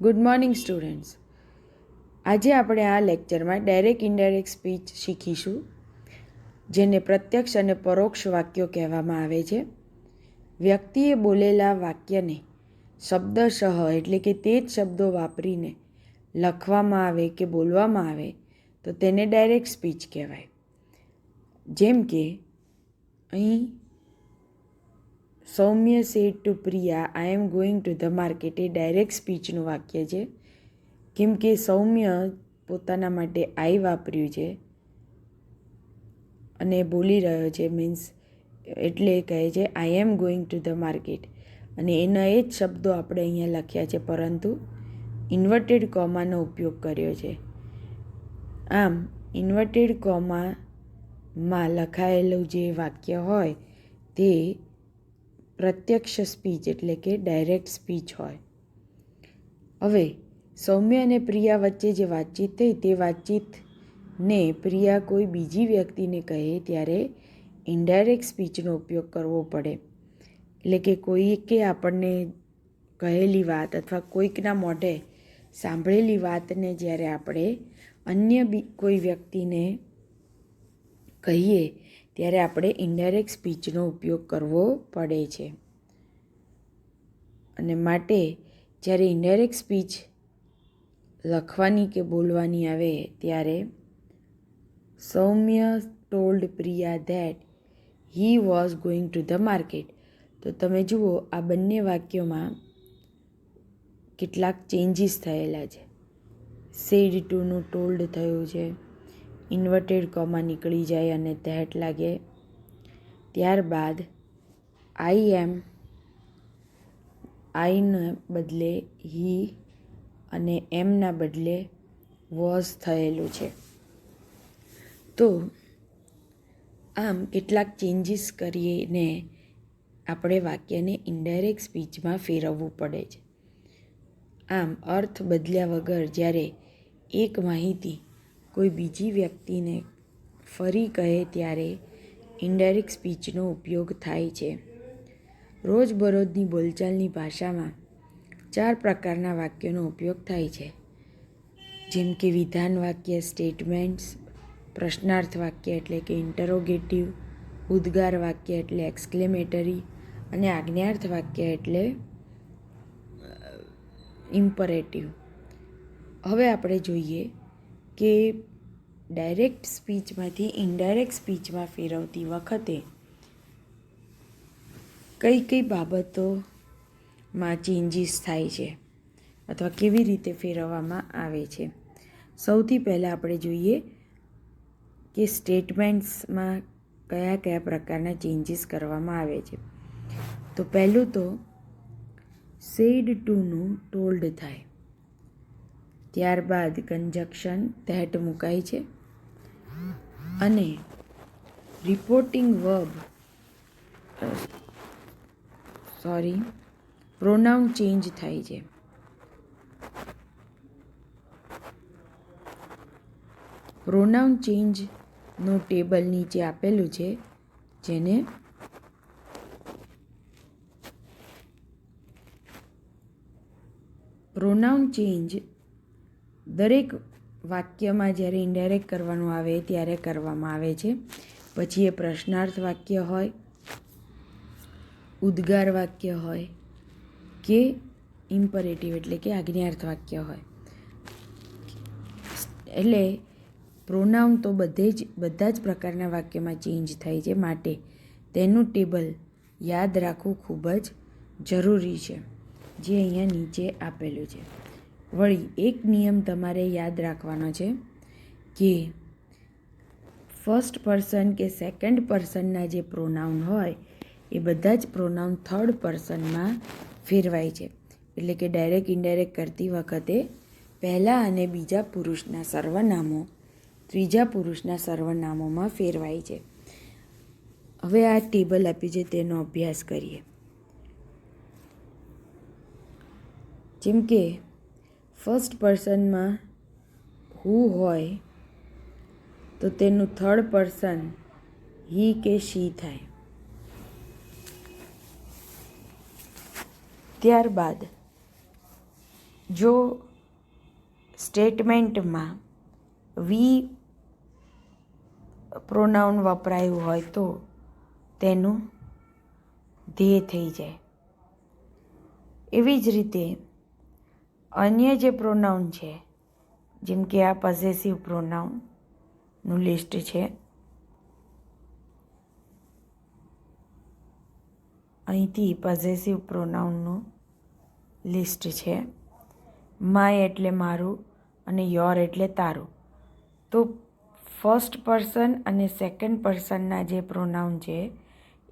Good morning students. આજે આપણે આ લેક્ચરમાં ડાયરેક્ટ ઇનડાયરેક્ટ સ્પીચ શીખીશું, જેને પ્રત્યક્ષ અને પરોક્ષ વાક્યો કહેવામાં આવે છે. વ્યક્તિએ બોલેલા વાક્યને શબ્દશઃ એટલે કે તે જ શબ્દો વાપરીને લખવામાં આવે કે બોલવામાં આવે તો તેને ડાયરેક્ટ સ્પીચ કહેવાય. જેમ કે અહીં Saumya said to Priya, I am going to the market એ ડાયરેક્ટ સ્પીચનું વાક્ય છે. કેમ કે સૌમ્ય પોતાના માટે આઈ વાપર્યું છે અને બોલી રહ્યો છે, મીન્સ એટલે કહે છે I am going to the market, અને એના એ જ શબ્દો આપણે અહીંયા લખ્યા છે, પરંતુ ઇન્વર્ટેડ કોમાનો ઉપયોગ કર્યો છે. આમ ઇન્વર્ટેડ કોમામાં લખાયેલું જે વાક્ય હોય તે પ્રત્યક્ષ સ્પીચ એટલે કે ડાયરેક્ટ સ્પીચ હોય. હવે સૌમ્ય અને પ્રિયા વચ્ચે જે વાતચીત થઈ તે વાતચીતને પ્રિયા કોઈ બીજી વ્યક્તિને કહે ત્યારે ઇનડાયરેક્ટ સ્પીચનો ઉપયોગ કરવો પડે. એટલે કે કોઈકે આપણને કહેલી વાત અથવા કોઈકના મોઢે સાંભળેલી વાતને જ્યારે આપણે અન્ય કોઈ વ્યક્તિને કહીએ ત્યારે આપણે ઇનડાયરેક્ટ સ્પીચનો ઉપયોગ કરવો પડે છે. અને માટે જ્યારે ઇનડાયરેક્ટ સ્પીચ લખવાની કે બોલવાની આવે ત્યારે Saumya told Priya that he was going to the market. તો તમે જુઓ આ બંને વાક્યોમાં કેટલાક ચેન્જીસ થયેલા છે. સેડ ટુનું ટોલ્ડ થયું છે, ઇન્વર્ટેડ કોમા નીકળી જાય અને ધેટ લાગે. ત્યારબાદ આઈના બદલે હી અને એમના બદલે વોઝ થયેલું છે. તો આમ કેટલાક ચેન્જીસ કરીને આપણે વાક્યને ઇનડાયરેક્ટ સ્પીચમાં ફેરવવું પડે છે. આમ અર્થ બદલ્યા વગર જ્યારે એક માહિતી કોઈ બીજી વ્યક્તિને ફરી કહે ત્યારે ઇનડાયરેક્ટ સ્પીચનો ઉપયોગ થાય છે. રોજબરોજની બોલચાલની ભાષામાં 4 પ્રકારના વાક્યોનો ઉપયોગ થાય છે. જેમ કે વિધાન વાક્ય સ્ટેટમેન્ટ્સ, પ્રશ્નાર્થ વાક્ય એટલે કે ઇન્ટરોગેટિવ, ઉદ્ગાર વાક્ય એટલે એક્સક્લેમેટરી અને આજ્ઞાર્થ વાક્ય એટલે ઇમ્પરેટિવ. હવે આપણે જોઈએ કે ડાયરેક્ટ સ્પીચમાંથી ઇનડાયરેક્ટ સ્પીચમાં ફેરવતી વખતે કઈ કઈ બાબતોમાં ચેન્જીસ થાય છે અથવા કેવી રીતે ફેરવવામાં આવે છે. સૌથી પહેલાં આપણે જોઈએ કે સ્ટેટમેન્ટ્સમાં કયા કયા પ્રકારના ચેન્જીસ કરવામાં આવે છે. તો પહેલું તો સેડ ટુનું ટોલ્ડ થાય, ત્યારબાદ કંજક્શન ધેટ મુકાય છે અને રિપોર્ટિંગ પ્રોનાઉન ચેન્જ થાય છે. પ્રોનાઉન ચેન્જનું ટેબલ નીચે આપેલું છે, જેને પ્રોનાઉન ચેન્જ દરેક વાક્યમાં જ્યારે ઇનડાયરેક્ટ કરવાનું આવે ત્યારે કરવામાં આવે છે. પછી એ પ્રશ્નાર્થ વાક્ય હોય, ઉદ્ગાર વાક્ય હોય કે ઇમ્પરેટિવ એટલે કે આજ્ઞાર્થ વાક્ય હોય. એટલે પ્રોનાઉન તો બધા જ પ્રકારના વાક્યમાં ચેન્જ થાય છે, માટે તેનું ટેબલ યાદ રાખવું ખૂબ જ જરૂરી છે, જે અહીંયા નીચે આપેલું છે. વળી એક નિયમ તમારે યાદ રાખવાનો છે કે ફર્સ્ટ પર્સન કે સેકન્ડ પર્સનના જે પ્રોનાઉન હોય એ બધા જ પ્રોનાઉન થર્ડ પર્સનમાં ફેરવાય છે. એટલે કે ડાયરેક્ટ ઇનડાયરેક્ટ કરતી વખતે પહેલા અને બીજા પુરુષના સર્વનામો ત્રીજા પુરુષના સર્વનામોમાં ફેરવાય છે. હવે આ ટેબલ આપ્યું છે તેનો અભ્યાસ કરીએ. જેમ કે ફર્સ્ટ પર્સનમાં હું હોય તો તેનું થર્ડ પર્સન હી કે શી થાય. ત્યારબાદ જો સ્ટેટમેન્ટમાં વી પ્રોનાઉન વપરાયું હોય તો તેનું ધ્યેય થઈ જાય. એવી જ રીતે અન્ય જે પ્રોનાઉન છે, જેમ કે આ પોઝેસિવ પ્રોનાઉનનું લિસ્ટ છે. અહીંથી પોઝેસિવ પ્રોનાઉનનું લિસ્ટ છે. માય એટલે મારું અને યોર એટલે તારું. તો ફર્સ્ટ પર્સન અને સેકન્ડ પર્સનના જે પ્રોનાઉન છે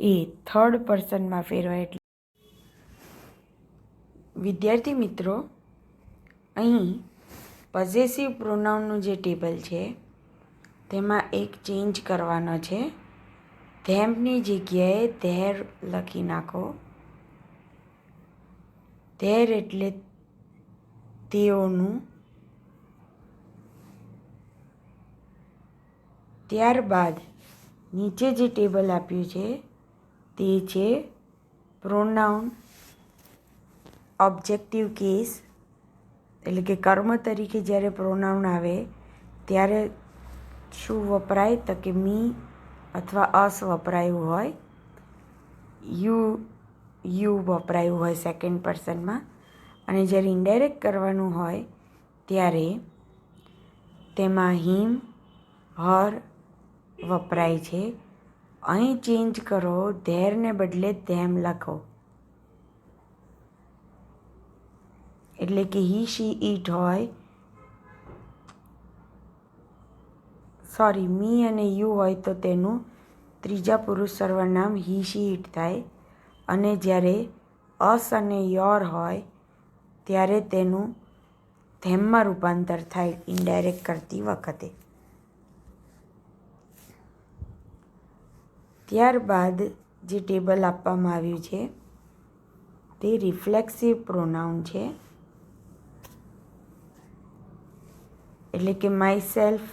એ થર્ડ પર્સનમાં ફેરવાય. એટલે વિદ્યાર્થી મિત્રો, અહીં પોઝેસિવ પ્રોનાઉનનું જે ટેબલ છે તેમાં એક ચેન્જ કરવાનો છે. ધેમની જગ્યાએ ધેર લખી નાખો. ધેર એટલે તેઓનું. ત્યારબાદ નીચે જે ટેબલ આપ્યું છે તે છે પ્રોનાઉન ઓબ્જેક્ટિવ કેસ, એટલે કે કર્મ તરીકે જ્યારે પ્રોનાઉન આવે ત્યારે શું વપરાય? તો કે મી અથવા અસ વપરાયું હોય, યુ વપરાયું હોય સેકન્ડ પર્સનમાં. અને જ્યારે ઇનડાયરેક્ટ કરવાનું હોય ત્યારે તેમાં હિમ, હર વપરાય છે. અહીં ચેન્જ કરો, ધેરને બદલે ધેમ લખો. એટલે કે હી, શી, ઈટ હોય, મી અને યુ હોય તો તેનું ત્રીજા પુરુષ સર્વનામ હી, શી, ઈટ થાય. અને જ્યારે અસ અને યોર હોય ત્યારે તેનું ધેમમાં રૂપાંતર થાય ઇનડાયરેક્ટ કરતી વખતે. ત્યારબાદ જે ટેબલ આપવામાં આવ્યું છે તે રિફ્લેક્સિવ પ્રોનાઉન છે. એટલે કે માય સેલ્ફ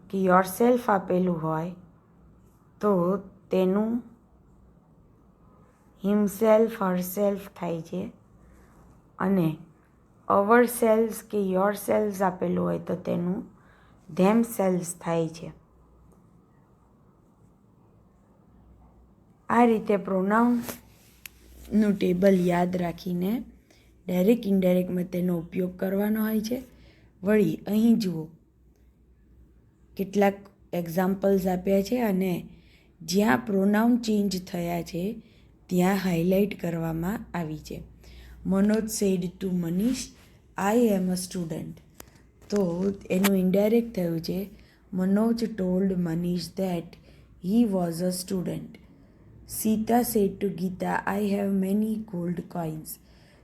કે યોર સેલ્ફ આપેલું હોય તો તેનું હિમસેલ્ફ, હરસેલ્ફ થાય છે. અને અવર સેલ્સ કે યોર સેલ્સ આપેલું હોય તો તેનું ધેમ સેલ્સ થાય છે. આ રીતે પ્રોનાઉનનું ટેબલ યાદ રાખીને ડાયરેક્ટ ઇનડાયરેક્ટમાં તેનો ઉપયોગ કરવાનો હોય છે. વળી અહીં જુઓ, કેટલાક એક્ઝામ્પલ્સ આપ્યા છે અને જ્યાં પ્રોનાઉન ચેન્જ થયા છે ત્યાં હાઇલાઇટ કરવામાં આવી છે. Manoj said to Manish, I am a student. તો એનું ઇનડાયરેક્ટ થયું છે Manoj told Manish that he was a student. Sita said to Gita, I have many gold coins.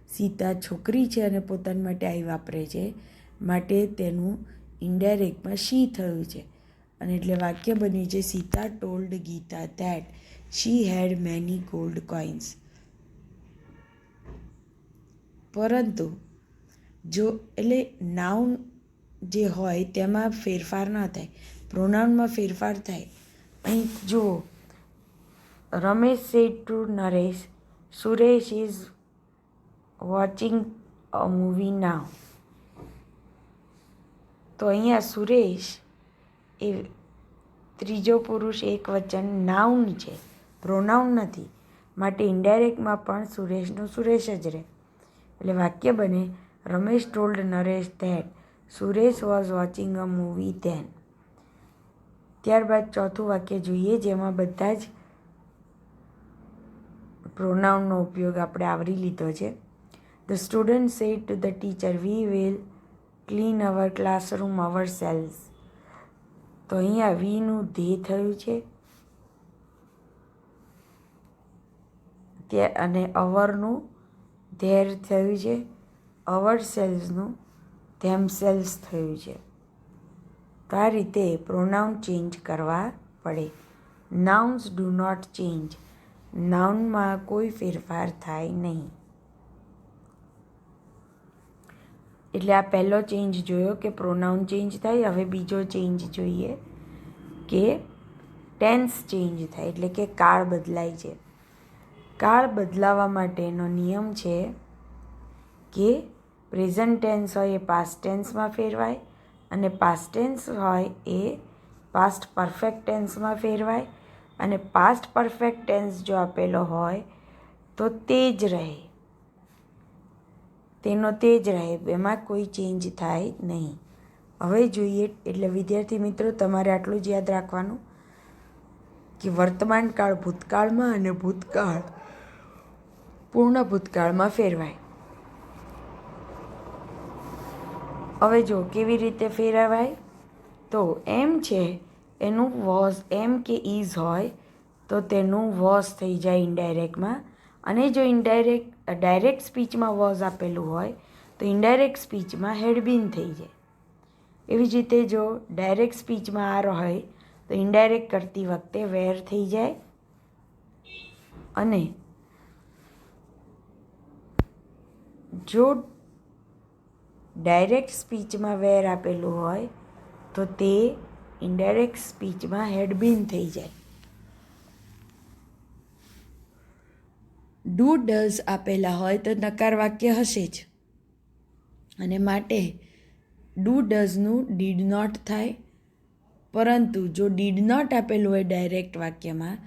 Sita છોકરી છે અને પોતાના માટે આઈ વાપરે છે, માટે તેનું ઇનડાયરેક્ટમાં શી થયું છે. અને એટલે વાક્ય બન્યું છે Sita told Gita that she had many gold coins. પરંતુ જો એટલે નાઉન જે હોય તેમાં ફેરફાર ન થાય, પ્રોનાઉનમાં ફેરફાર થાય. અહીં જુઓ, Ramesh said to Naresh, Suresh is watching a movie now. તો અહીંયા સુરેશ એ ત્રીજો પુરુષ એકવચન નાઉન છે, પ્રોનાઉન નથી. માટે ઇનડાયરેક્ટમાં પણ સુરેશનું સુરેશ જ રહે. એટલે વાક્ય બને Ramesh told Naresh that Suresh was watching a movie then. ત્યારબાદ ચોથું વાક્ય જોઈએ, જેમાં બધા જ પ્રોનાઉનનો ઉપયોગ આપણે આવરી લીધો છે. The student said to the teacher we will clean our classroom our selves. તો અહીંયા વીનું ધ્યેય થયું છે અને અવરનું ધેર થયું છે, અવર સેલ્સનું ધેમ સેલ્સ થયું છે. તો આ રીતે પ્રોનાઉન ચેન્જ કરવા પડે. Nouns do not change. નાઉનમાં કોઈ ફેરફાર થાય નહીં. એટલે આ પહેલો ચેન્જ જોયો કે પ્રોનાઉન ચેન્જ થાય. હવે બીજો ચેન્જ જોઈએ કે ટેન્સ ચેન્જ થાય, એટલે કે કાળ બદલાય છે. કાળ બદલાવા માટેનો નિયમ છે કે પ્રેઝન્ટ ટેન્સ હોય એ પાસ્ટ ટેન્સમાં ફેરવાય, અને પાસ્ટ ટેન્સ હોય એ પાસ્ટ પરફેક્ટ ટેન્સમાં ફેરવાય, અને પાસ્ટ પરફેક્ટ ટેન્સ જો આપેલો હોય તો તે જ રહે, તેનો તે જ રહે, એમાં કોઈ ચેન્જ થાય નહીં. હવે જોઈએ, એટલે વિદ્યાર્થી મિત્રો તમારે આટલું જ યાદ રાખવાનું કે વર્તમાન કાળ ભૂતકાળમાં અને ભૂતકાળ પૂર્ણ ભૂતકાળમાં ફેરવાય. હવે જો કેવી રીતે ફેરવાય, તો એમ છે એનું વોઝ, એમ કે ઇઝ હોય તો તેનું વોઝ થઈ જાય ઇનડાયરેક્ટમાં, અને જો ડાયરેક્ટ સ્પીચમાં વોઝ આપેલું હોય તો ઇનડાયરેક્ટ સ્પીચમાં હેડ બીન થઈ જાય. એવી જ રીતે જો ડાયરેક્ટ સ્પીચમાં આર હોય તો ઇનડાયરેક્ટ કરતી વખતે વેર થઈ જાય, અને જો ડાયરેક્ટ સ્પીચમાં વેર આપેલું હોય તો તે ઇનડાયરેક્ટ સ્પીચમાં હેડ બીન થઈ જાય. ડુ ડઝ આપેલા હોય તો નકાર વાક્ય હશે જ, અને માટે ડુ ડઝનું ડીડ નોટ થાય. પરંતુ જો ડીડ નોટ આપેલું હોય ડાયરેક્ટ વાક્યમાં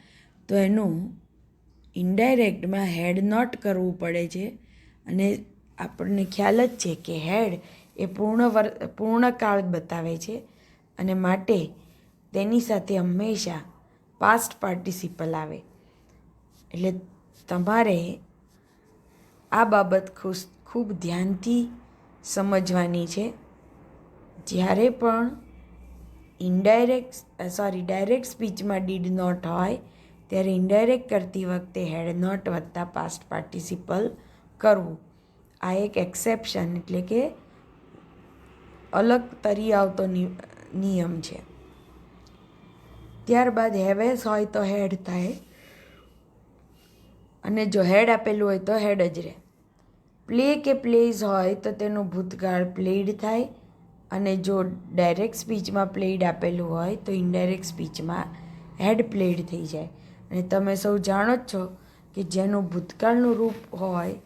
તો એનું ઇનડાયરેક્ટમાં હેડ નોટ કરવું પડે છે, અને આપણને ખ્યાલ જ છે કે હેડ એ પૂર્ણકાળ બતાવે છે, અને માટે તેની સાથે હંમેશા પાસ્ટ પાર્ટિસિપલ આવે. એટલે તમારે આ બાબત ખૂબ ધ્યાનથી સમજવાની છે. જ્યારે પણ ડાયરેક્ટ સ્પીચમાં ડીડ નોટ હોય ત્યારે ઇનડાયરેક્ટ કરતી વખતે હેડ નોટ વત્તા પાસ્ટ પાર્ટિસિપલ કરવું. આ એક એક્સેપ્શન એટલે કે અલગ તરી આવતો નિયમ છે. ત્યારબાદ હેવેસ હોય તો હેડ થાય, અને જો હેડ આપેલું હોય તો હેડ જ રહે. પ્લે કે પ્લેઝ હોય તો તેનું ભૂતકાળ પ્લેડ થાય, અને જો ડાયરેક્ટ સ્પીચમાં પ્લેડ આપેલું હોય તો ઇનડાયરેક્ટ સ્પીચમાં હેડ પ્લેડ થઈ જાય. અને તમે સૌ જાણો જ છો કે જેનું ભૂતકાળનું રૂપ હોય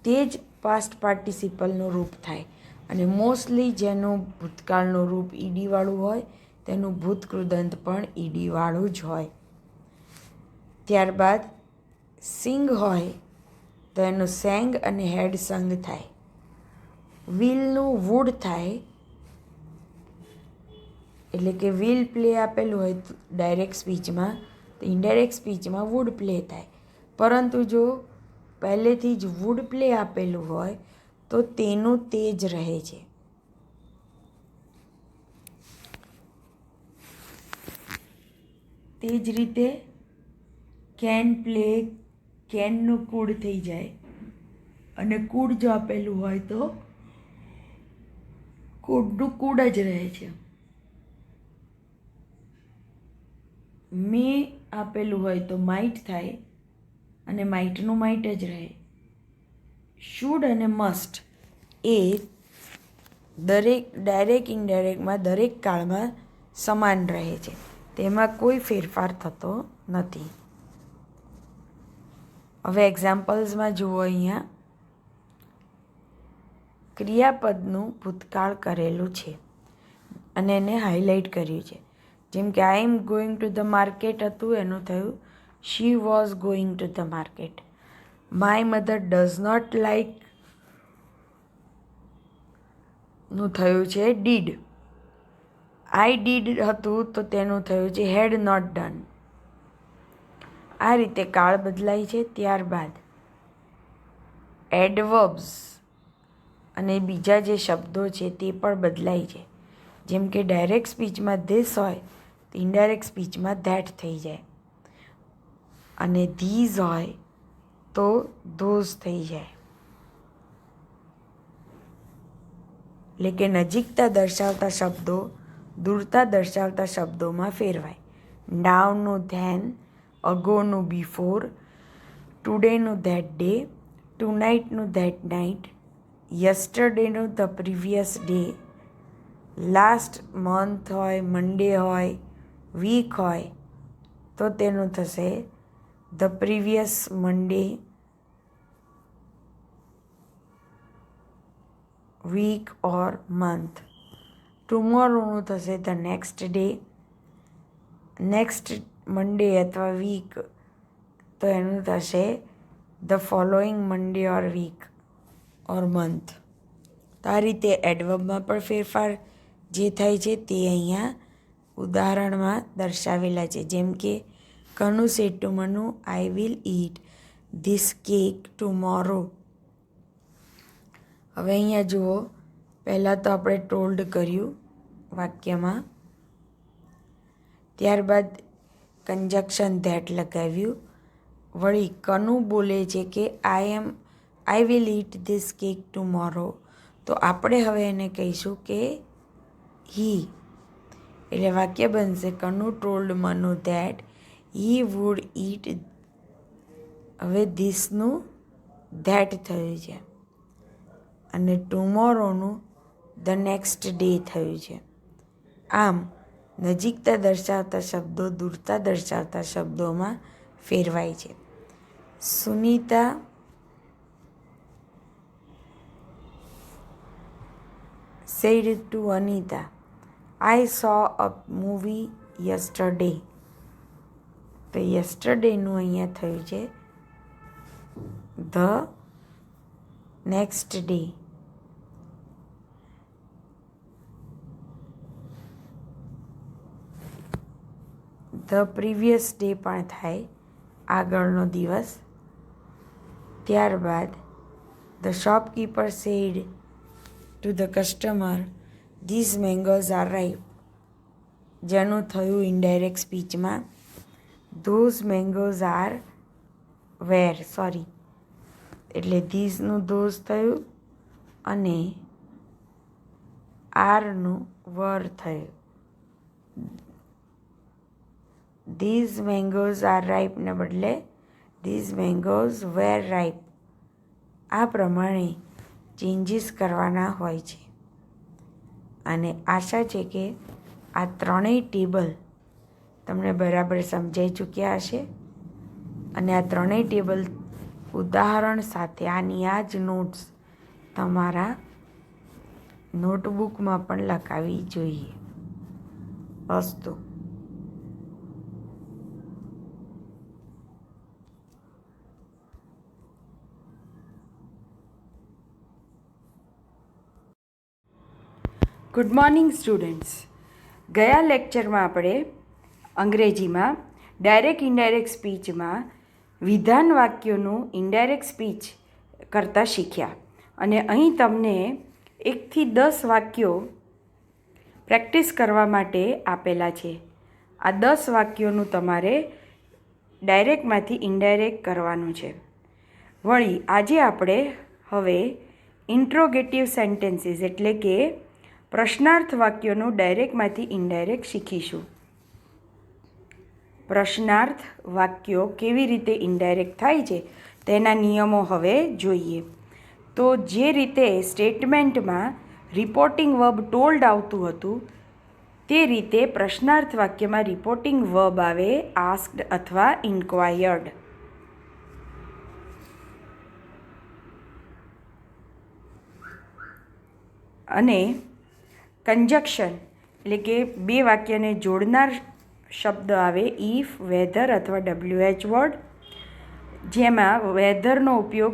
તે જ પાસ્ટ પાર્ટિસિપલનું રૂપ થાય, અને મોસ્ટલી જેનું ભૂતકાળનું રૂપ ઈડીવાળું હોય તેનું ભૂતકૃદંત પણ ઈડીવાળું જ હોય. ત્યારબાદ સિંગ હોય તો એનું સેંગ અને હેડ સંગ થાય. વિલનું વુડ થાય, એટલે કે વિલ પ્લે આપેલું હોય ડાયરેક્ટ સ્પીચમાં તો ઇનડાયરેક્ટ સ્પીચમાં વુડ પ્લે થાય. પરંતુ જો પહેલેથી જ વુડ પ્લે આપેલું હોય તો તેનું તે જ રહે છે. તે જ રીતે કેન પ્લે, કેનનું કુડ થઈ જાય, અને કુડ જો આપેલું હોય તો કુડનું કુડ જ રહે છે. મે આપેલું હોય તો માઇટ થાય, અને માઇટનું માઇટ જ રહે. શુડ અને મસ્ટ એ ડાયરેક્ટ ઇનડાયરેક્ટમાં દરેક કાળમાં સમાન રહે છે, તેમાં કોઈ ફેરફાર થતો નથી. હવે એક્ઝામ્પલ્સમાં જુઓ, અહીંયા ક્રિયાપદનું ભૂતકાળ કરેલું છે અને એને હાઇલાઇટ કર્યું છે. જેમ કે I am going to the market હતું, એનું થયું she was going to the market. My mother does not like નું થયું છે ડીડ. આઈ ડીડ હતું તો તેનું થયું છે હેડ નોટ ડન. આ રીતે કાળ બદલાય છે. ત્યારબાદ એડવર્બ્સ અને બીજા જે શબ્દો છે તે પણ બદલાય છે. જેમ કે ડાયરેક્ટ સ્પીચમાં ધીસ હોય તો ઇનડાયરેક્ટ સ્પીચમાં ધેટ થઈ જાય, અને ધીઝ હોય તો ધોઝ થઈ જાય. એટલે કે નજીકતા દર્શાવતા શબ્દો દૂરતા દર્શાવતા શબ્દોમાં ફેરવાય. નાવનું ધેન, અગોનું બિફોર, ટુડેનું ધેટ ડે, ટુનાઇટનું ધેટ નાઇટ, યસ્ટરડેનું the previous day, last month હોય, મંડે હોય, વીક હોય તો તેનું થશે the previous Monday, week or month. ટુમોરોનું થશે the next day. Next Monday અથવા વીક તો એનું થશે the following Monday or week or month. તો આ રીતે એડવર્બમાં પણ ફેરફાર જે થાય છે તે અહીંયા ઉદાહરણમાં દર્શાવેલા છે. જેમ કે Kanu said to Manu, I will eat this cake tomorrow. હવે અહીંયા જુઓ, પહેલાં તો આપણે ટોલ્ડ કર્યું વાક્યમાં, ત્યારબાદ કંજક્શન ધેટ લગાવ્યું. વળી કનુ બોલે છે કે I will eat this cake tomorrow. તો આપણે હવે એને કહીશું કે હી. એટલે વાક્ય બનશે Kanu told Manu that he would eat. હવે ધીસનું ધેટ થયું છે અને ટુમોરોનું ધ નેક્સ્ટ ડે થયું છે. આમ નજીકતા દર્શાવતા શબ્દો દૂરતા દર્શાવતા શબ્દોમાં ફેરવાય છે. Sunita said to Anita, I saw a movie yesterday. તો યસ્ટરડેનું અહીંયા થયું છે the next day. The previous day પણ થાય, આગળનો દિવસ. ત્યારબાદ the shopkeeper said to the customer these mangoes are ripe. જેનું થયું ઇનડાયરેક્ટ સ્પીચમાં ધોઝ મેંગોઝ આર વેર. એટલે ધીઝનું ધોઝ થયું અને આરનું વર થયું. ધીઝ મેંગોઝ આર રાઈપને બદલે ધીઝ મેંગોઝ વેર રાઈપ. આ પ્રમાણે ચેન્જીસ કરવાના હોય છે. અને આશા છે કે આ ત્રણેય ટેબલ તમને બરાબર સમજાઈ ચૂક્યા હશે. અને આ ત્રણેય ટેબલ ઉદાહરણ સાથે આની આ જ નોટ્સ તમારા નોટબુકમાં પણ લખાવી જોઈએ. અસ્તુ. Good morning students. ગયા લેક્ચરમાં આપણે અંગ્રેજીમાં ડાયરેક્ટ ઇનડાયરેક્ટ સ્પીચમાં વિધાન વાક્યોનું ઇનડાયરેક્ટ સ્પીચ કરતાં શીખ્યા. અને અહીં તમને 1 થી 10 વાક્યો પ્રેક્ટિસ કરવા માટે આપેલા છે. આ 10 વાક્યોનું તમારે ડાયરેક્ટમાંથી ઇનડાયરેક્ટ કરવાનું છે. વળી આજે આપણે હવે ઇન્ટ્રોગેટિવ સેન્ટેન્સીસ એટલે કે પ્રશ્નાર્થ વાક્યોનું ડાયરેક્ટમાંથી ઇનડાયરેક્ટ શીખીશું. પ્રશ્નાર્થ વાક્યો કેવી રીતે ઇનડાયરેક્ટ થાય છે તેના નિયમો હવે જોઈએ. તો જે રીતે સ્ટેટમેન્ટમાં રિપોર્ટિંગ વર્બ ટોલ્ડ આવતું હતું તે રીતે પ્રશ્નાર્થ વાક્યમાં રિપોર્ટિંગ વર્બ આવે આસ્ક્ડ અથવા ઇન્ક્વાયર્ડ. અને કંજક્શન એટલે કે બે વાક્યને જોડનાર શબ્દ આવે ઇફ, વેધર અથવા WH વર્ડ. જેમાં વેધરનો ઉપયોગ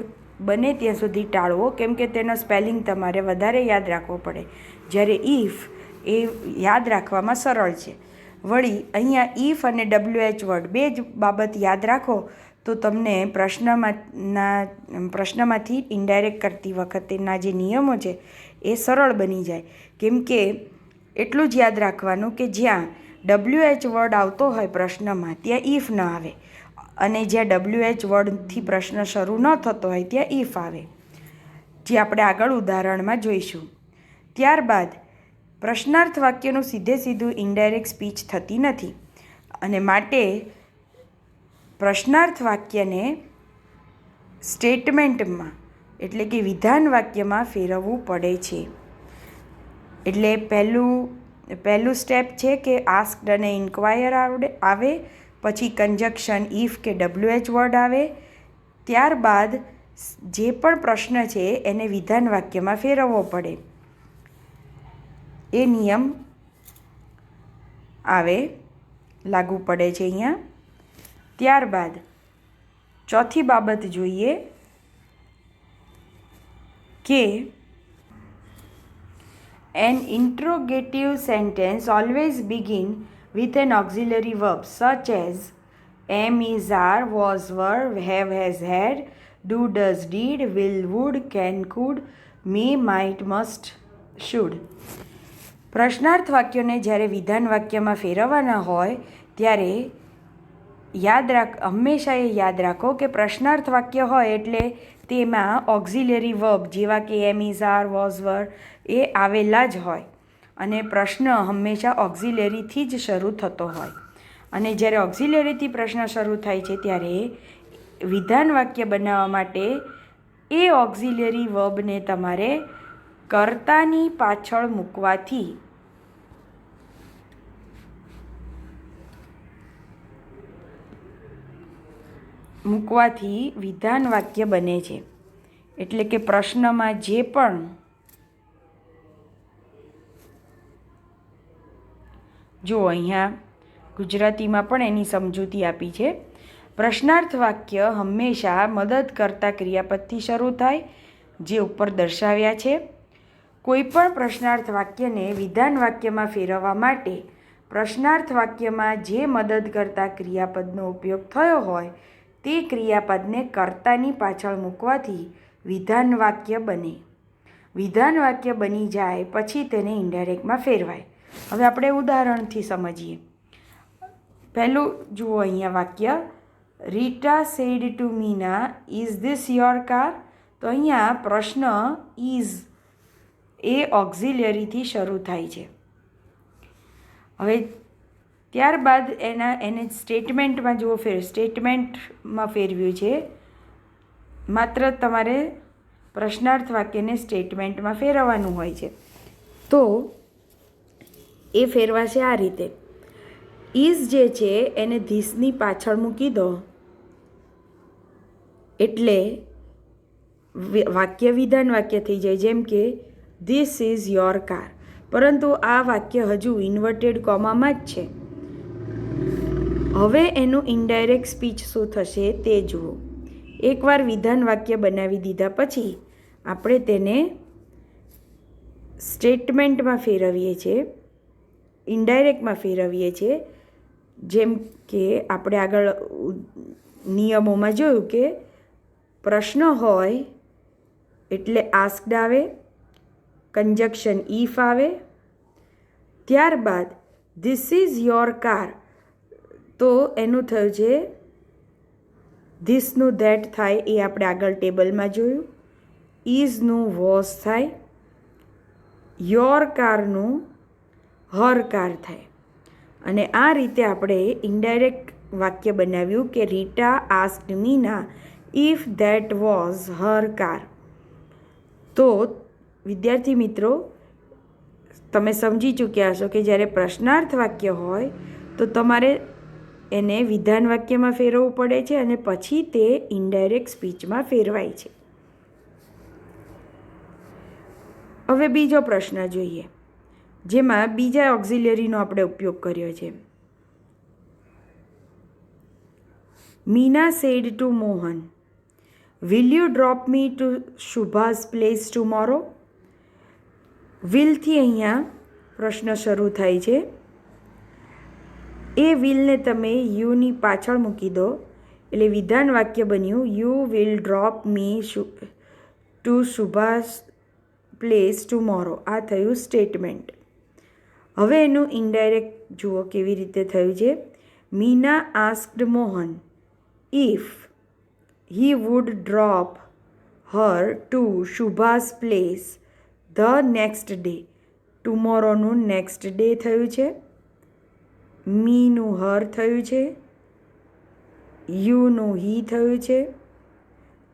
બને ત્યાં સુધી ટાળવો, કેમ કે તેનો સ્પેલિંગ તમારે વધારે યાદ રાખવો પડે, જ્યારે ઇફ એ યાદ રાખવામાં સરળ છે. વળી અહીંયા ઇફ અને WH વર્ડ બે જ બાબત યાદ રાખો તો તમને પ્રશ્નમાંથી ઇનડાયરેક્ટ કરતી વખતેના જે નિયમો છે એ સરળ બની જાય. કેમ કે એટલું જ યાદ રાખવાનું કે જ્યાં WH વર્ડ આવતો હોય પ્રશ્નમાં ત્યાં ઇફ ન આવે, અને જ્યાં WH વર્ડથી પ્રશ્ન શરૂ ન થતો હોય ત્યાં ઇફ આવે, જે આપણે આગળ ઉદાહરણમાં જોઈશું. ત્યારબાદ પ્રશ્નાર્થ વાક્યનું સીધું ઇનડાયરેક્ટ સ્પીચ થતી નથી, અને માટે પ્રશ્નાર્થ વાક્યને સ્ટેટમેન્ટમાં એટલે કે વિધાન વાક્યમાં ફેરવવું પડે છે. એટલે પહેલું સ્ટેપ છે કે આસ્ક્ડ અને ઇન્ક્વાયર આવે, પછી કંજક્શન ઇફ કે WH વર્ડ આવે, ત્યારબાદ જે પણ પ્રશ્ન છે એને વિધાન વાક્યમાં ફેરવવો પડે. એ નિયમ લાગુ પડે છે અહીંયા. ત્યારબાદ ચોથી બાબત જોઈએ કે an interrogative sentence always begin with an auxiliary verb such as am, is, are, was, were, have, has, had, do, does, did, will, would, can, could, may, might, must, should. પ્રશ્નાર્થ વાક્યોને જ્યારે વિધાન વાક્યમાં ફેરવવાના હોય ત્યારે હંમેશા એ યાદ રાખો કે પ્રશ્નાર્થ વાક્ય હોય એટલે તેમાં ઓક્ઝિલરી વર્બ જેવા કે એમ, ઇઝ, આર, વોઝ, વર એ આવેલા જ હોય અને પ્રશ્ન હંમેશા ઓક્ઝિલરીથી જ શરૂ થતો હોય. અને જ્યારે ઓક્ઝિલરીથી પ્રશ્ન શરૂ થાય છે ત્યારે વિધાન વાક્ય બનાવવા માટે એ ઓક્ઝિલરી વર્બને તમારે કર્તાની પાછળ મૂકવાથી વિધાન વાક્ય બને છે. એટલે કે પ્રશ્નમાં જે પણ જો અહીંયા ગુજરાતીમાં પણ એની સમજૂતી આપી છે. પ્રશ્નાર્થ વાક્ય હંમેશા મદદ કરતા ક્રિયાપદથી શરૂ થાય જે ઉપર દર્શાવ્યા છે. કોઈપણ પ્રશ્નાર્થ વાક્યને વિધાન વાક્યમાં ફેરવવા માટે પ્રશ્નાર્થ વાક્યમાં જે મદદ કરતા ક્રિયાપદનો ઉપયોગ થયો હોય તે ક્રિયાપદને કર્તાની પાછળ મૂકવાથી વિધાન વાક્ય બને. વિધાન વાક્ય બની જાય પછી તેને ઇનડાયરેક્ટમાં ફેરવાય. હવે આપણે ઉદાહરણથી સમજીએ. પહેલું જુઓ અહીંયા વાક્ય Rita said to Meena is this your car. તો અહીંયા પ્રશ્ન ઇઝ એ ઓક્ઝિલરીથી શરૂ થાય છે. હવે ત્યારબાદ એને સ્ટેટમેન્ટમાં જુઓ સ્ટેટમેન્ટમાં ફેરવ્યું છે. માત્ર તમારે પ્રશ્નાર્થ વાક્યને સ્ટેટમેન્ટમાં ફેરવવાનું હોય છે. તો એ ફેરવાશે આ રીતે. ઇઝ જે છે એને ધીસની પાછળ મૂકી દો એટલે વાક્ય વિધાન વાક્ય થઈ જાય. જેમ કે ધીસ ઇઝ યોર કાર. પરંતુ આ વાક્ય હજુ ઇન્વર્ટેડ કોમામાં જ છે. હવે એનું ઇનડાયરેક્ટ સ્પીચ શું થશે તે જુઓ. એકવાર વિધાન વાક્ય બનાવી દીધા પછી આપણે તેને સ્ટેટમેન્ટમાં ફેરવીએ છીએ, ઇનડાયરેક્ટમાં ફેરવીએ છીએ. જેમ કે આપણે આગળ નિયમોમાં જોયું કે પ્રશ્ન હોય એટલે આસ્ક્ડ આવે, કંજક્શન ઇફ આવે, ત્યારબાદ ધીસ ઇઝ યોર કાર તો એનું થયું છે ધીસનું ધેટ થાય એ આપણે આગળ ટેબલમાં જોયું. ઇઝનું વોઝ થાય, યોર કારનું હર કાર થાય. અને આ રીતે આપણે ઇનડાયરેક્ટ વાક્ય બનાવ્યું કે Rita asked Meena if that was her car. તો વિદ્યાર્થી મિત્રો તમે સમજી ચૂક્યા હશો કે જ્યારે પ્રશ્નાર્થ વાક્ય હોય તો તમારે એને વિધાન વાક્યમાં ફેરવવું પડે છે અને પછી તે ઇનડાયરેક્ટ સ્પીચમાં ફેરવાય છે. હવે બીજો પ્રશ્ન જોઈએ જેમાં બીજા ઓક્ઝિલરીનો આપણે ઉપયોગ કર્યો છે. Meena said to Mohan will you drop me to Shubha's place tomorrow. વિલથી અહીંયા પ્રશ્ન શરૂ થાય છે. એ વિલને તમે યુની પાછળ મૂકી દો એટલે વિધાન વાક્ય બન્યું you will drop me to Shubha's place tomorrow. આ થયું સ્ટેટમેન્ટ. હવે એનું ઇનડાયરેક્ટ જુઓ કેવી રીતે થયું છે. Meena asked Mohan if he would drop her to Shubha's place the next day. ટુમોરોનું નેક્સ્ટ ડે થયું છે, મીનું હર થયું છે, યુનું હી થયું છે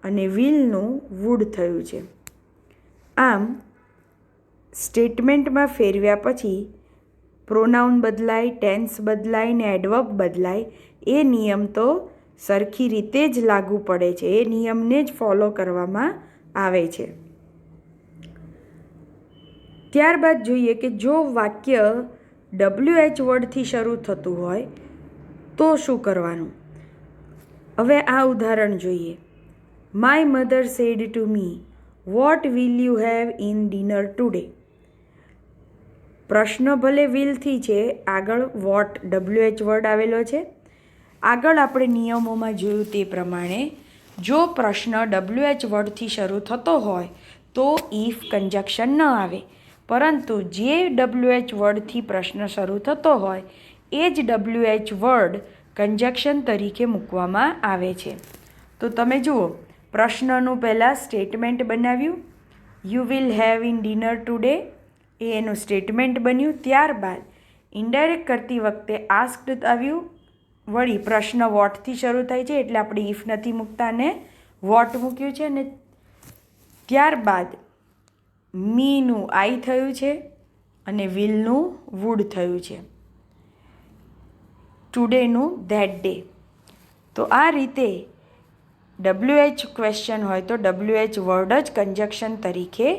અને વિલનું વુડ થયું છે. આમ સ્ટેટમેન્ટમાં ફેરવ્યા પછી પ્રોનાઉન બદલાય, ટેન્સ બદલાય ને એડવર્બ બદલાય. એ નિયમ તો સરખી રીતે જ લાગુ પડે છે, એ નિયમને જ ફોલો કરવામાં આવે છે. ત્યારબાદ જોઈએ કે જો વાક્ય WH વર્ડથી શરૂ થતું હોય તો શું કરવાનું. હવે આ ઉદાહરણ જોઈએ. My mother said to me, vote will you have in dinner today. પ્રશ્ન ભલે વિલથી છે, આગળ વોટ WH વર્ડ આવેલો છે. આગળ આપણે નિયમોમાં જોયું તે પ્રમાણે જો પ્રશ્ન WH વર્ડથી શરૂ થતો હોય તો ઇફ કન્જક્શન ન આવે, પરંતુ જે WH વર્ડથી પ્રશ્ન શરૂ થતો હોય એ જ WH વર્ડ કન્જક્શન તરીકે મૂકવામાં આવે છે. તો તમે જુઓ, પ્રશ્નનું પહેલાં સ્ટેટમેન્ટ બનાવ્યું, you will have in dinner today, એ એનું સ્ટેટમેન્ટ બન્યું. ત્યારબાદ ઇનડાયરેક્ટ કરતી વખતે આસ્ક્ડ આવ્યું. વળી પ્રશ્ન વોટથી શરૂ થાય છે એટલે આપણે ઇફ નથી મૂકતા અને વોટ મૂક્યું છે. અને ત્યારબાદ મીનું આઈ થયું છે અને વિલનું વુડ થયું છે, ટુડેનું ધેટ ડે. તો આ રીતે WH ક્વેશ્ચન હોય તો WH વર્ડ જ કન્જક્શન તરીકે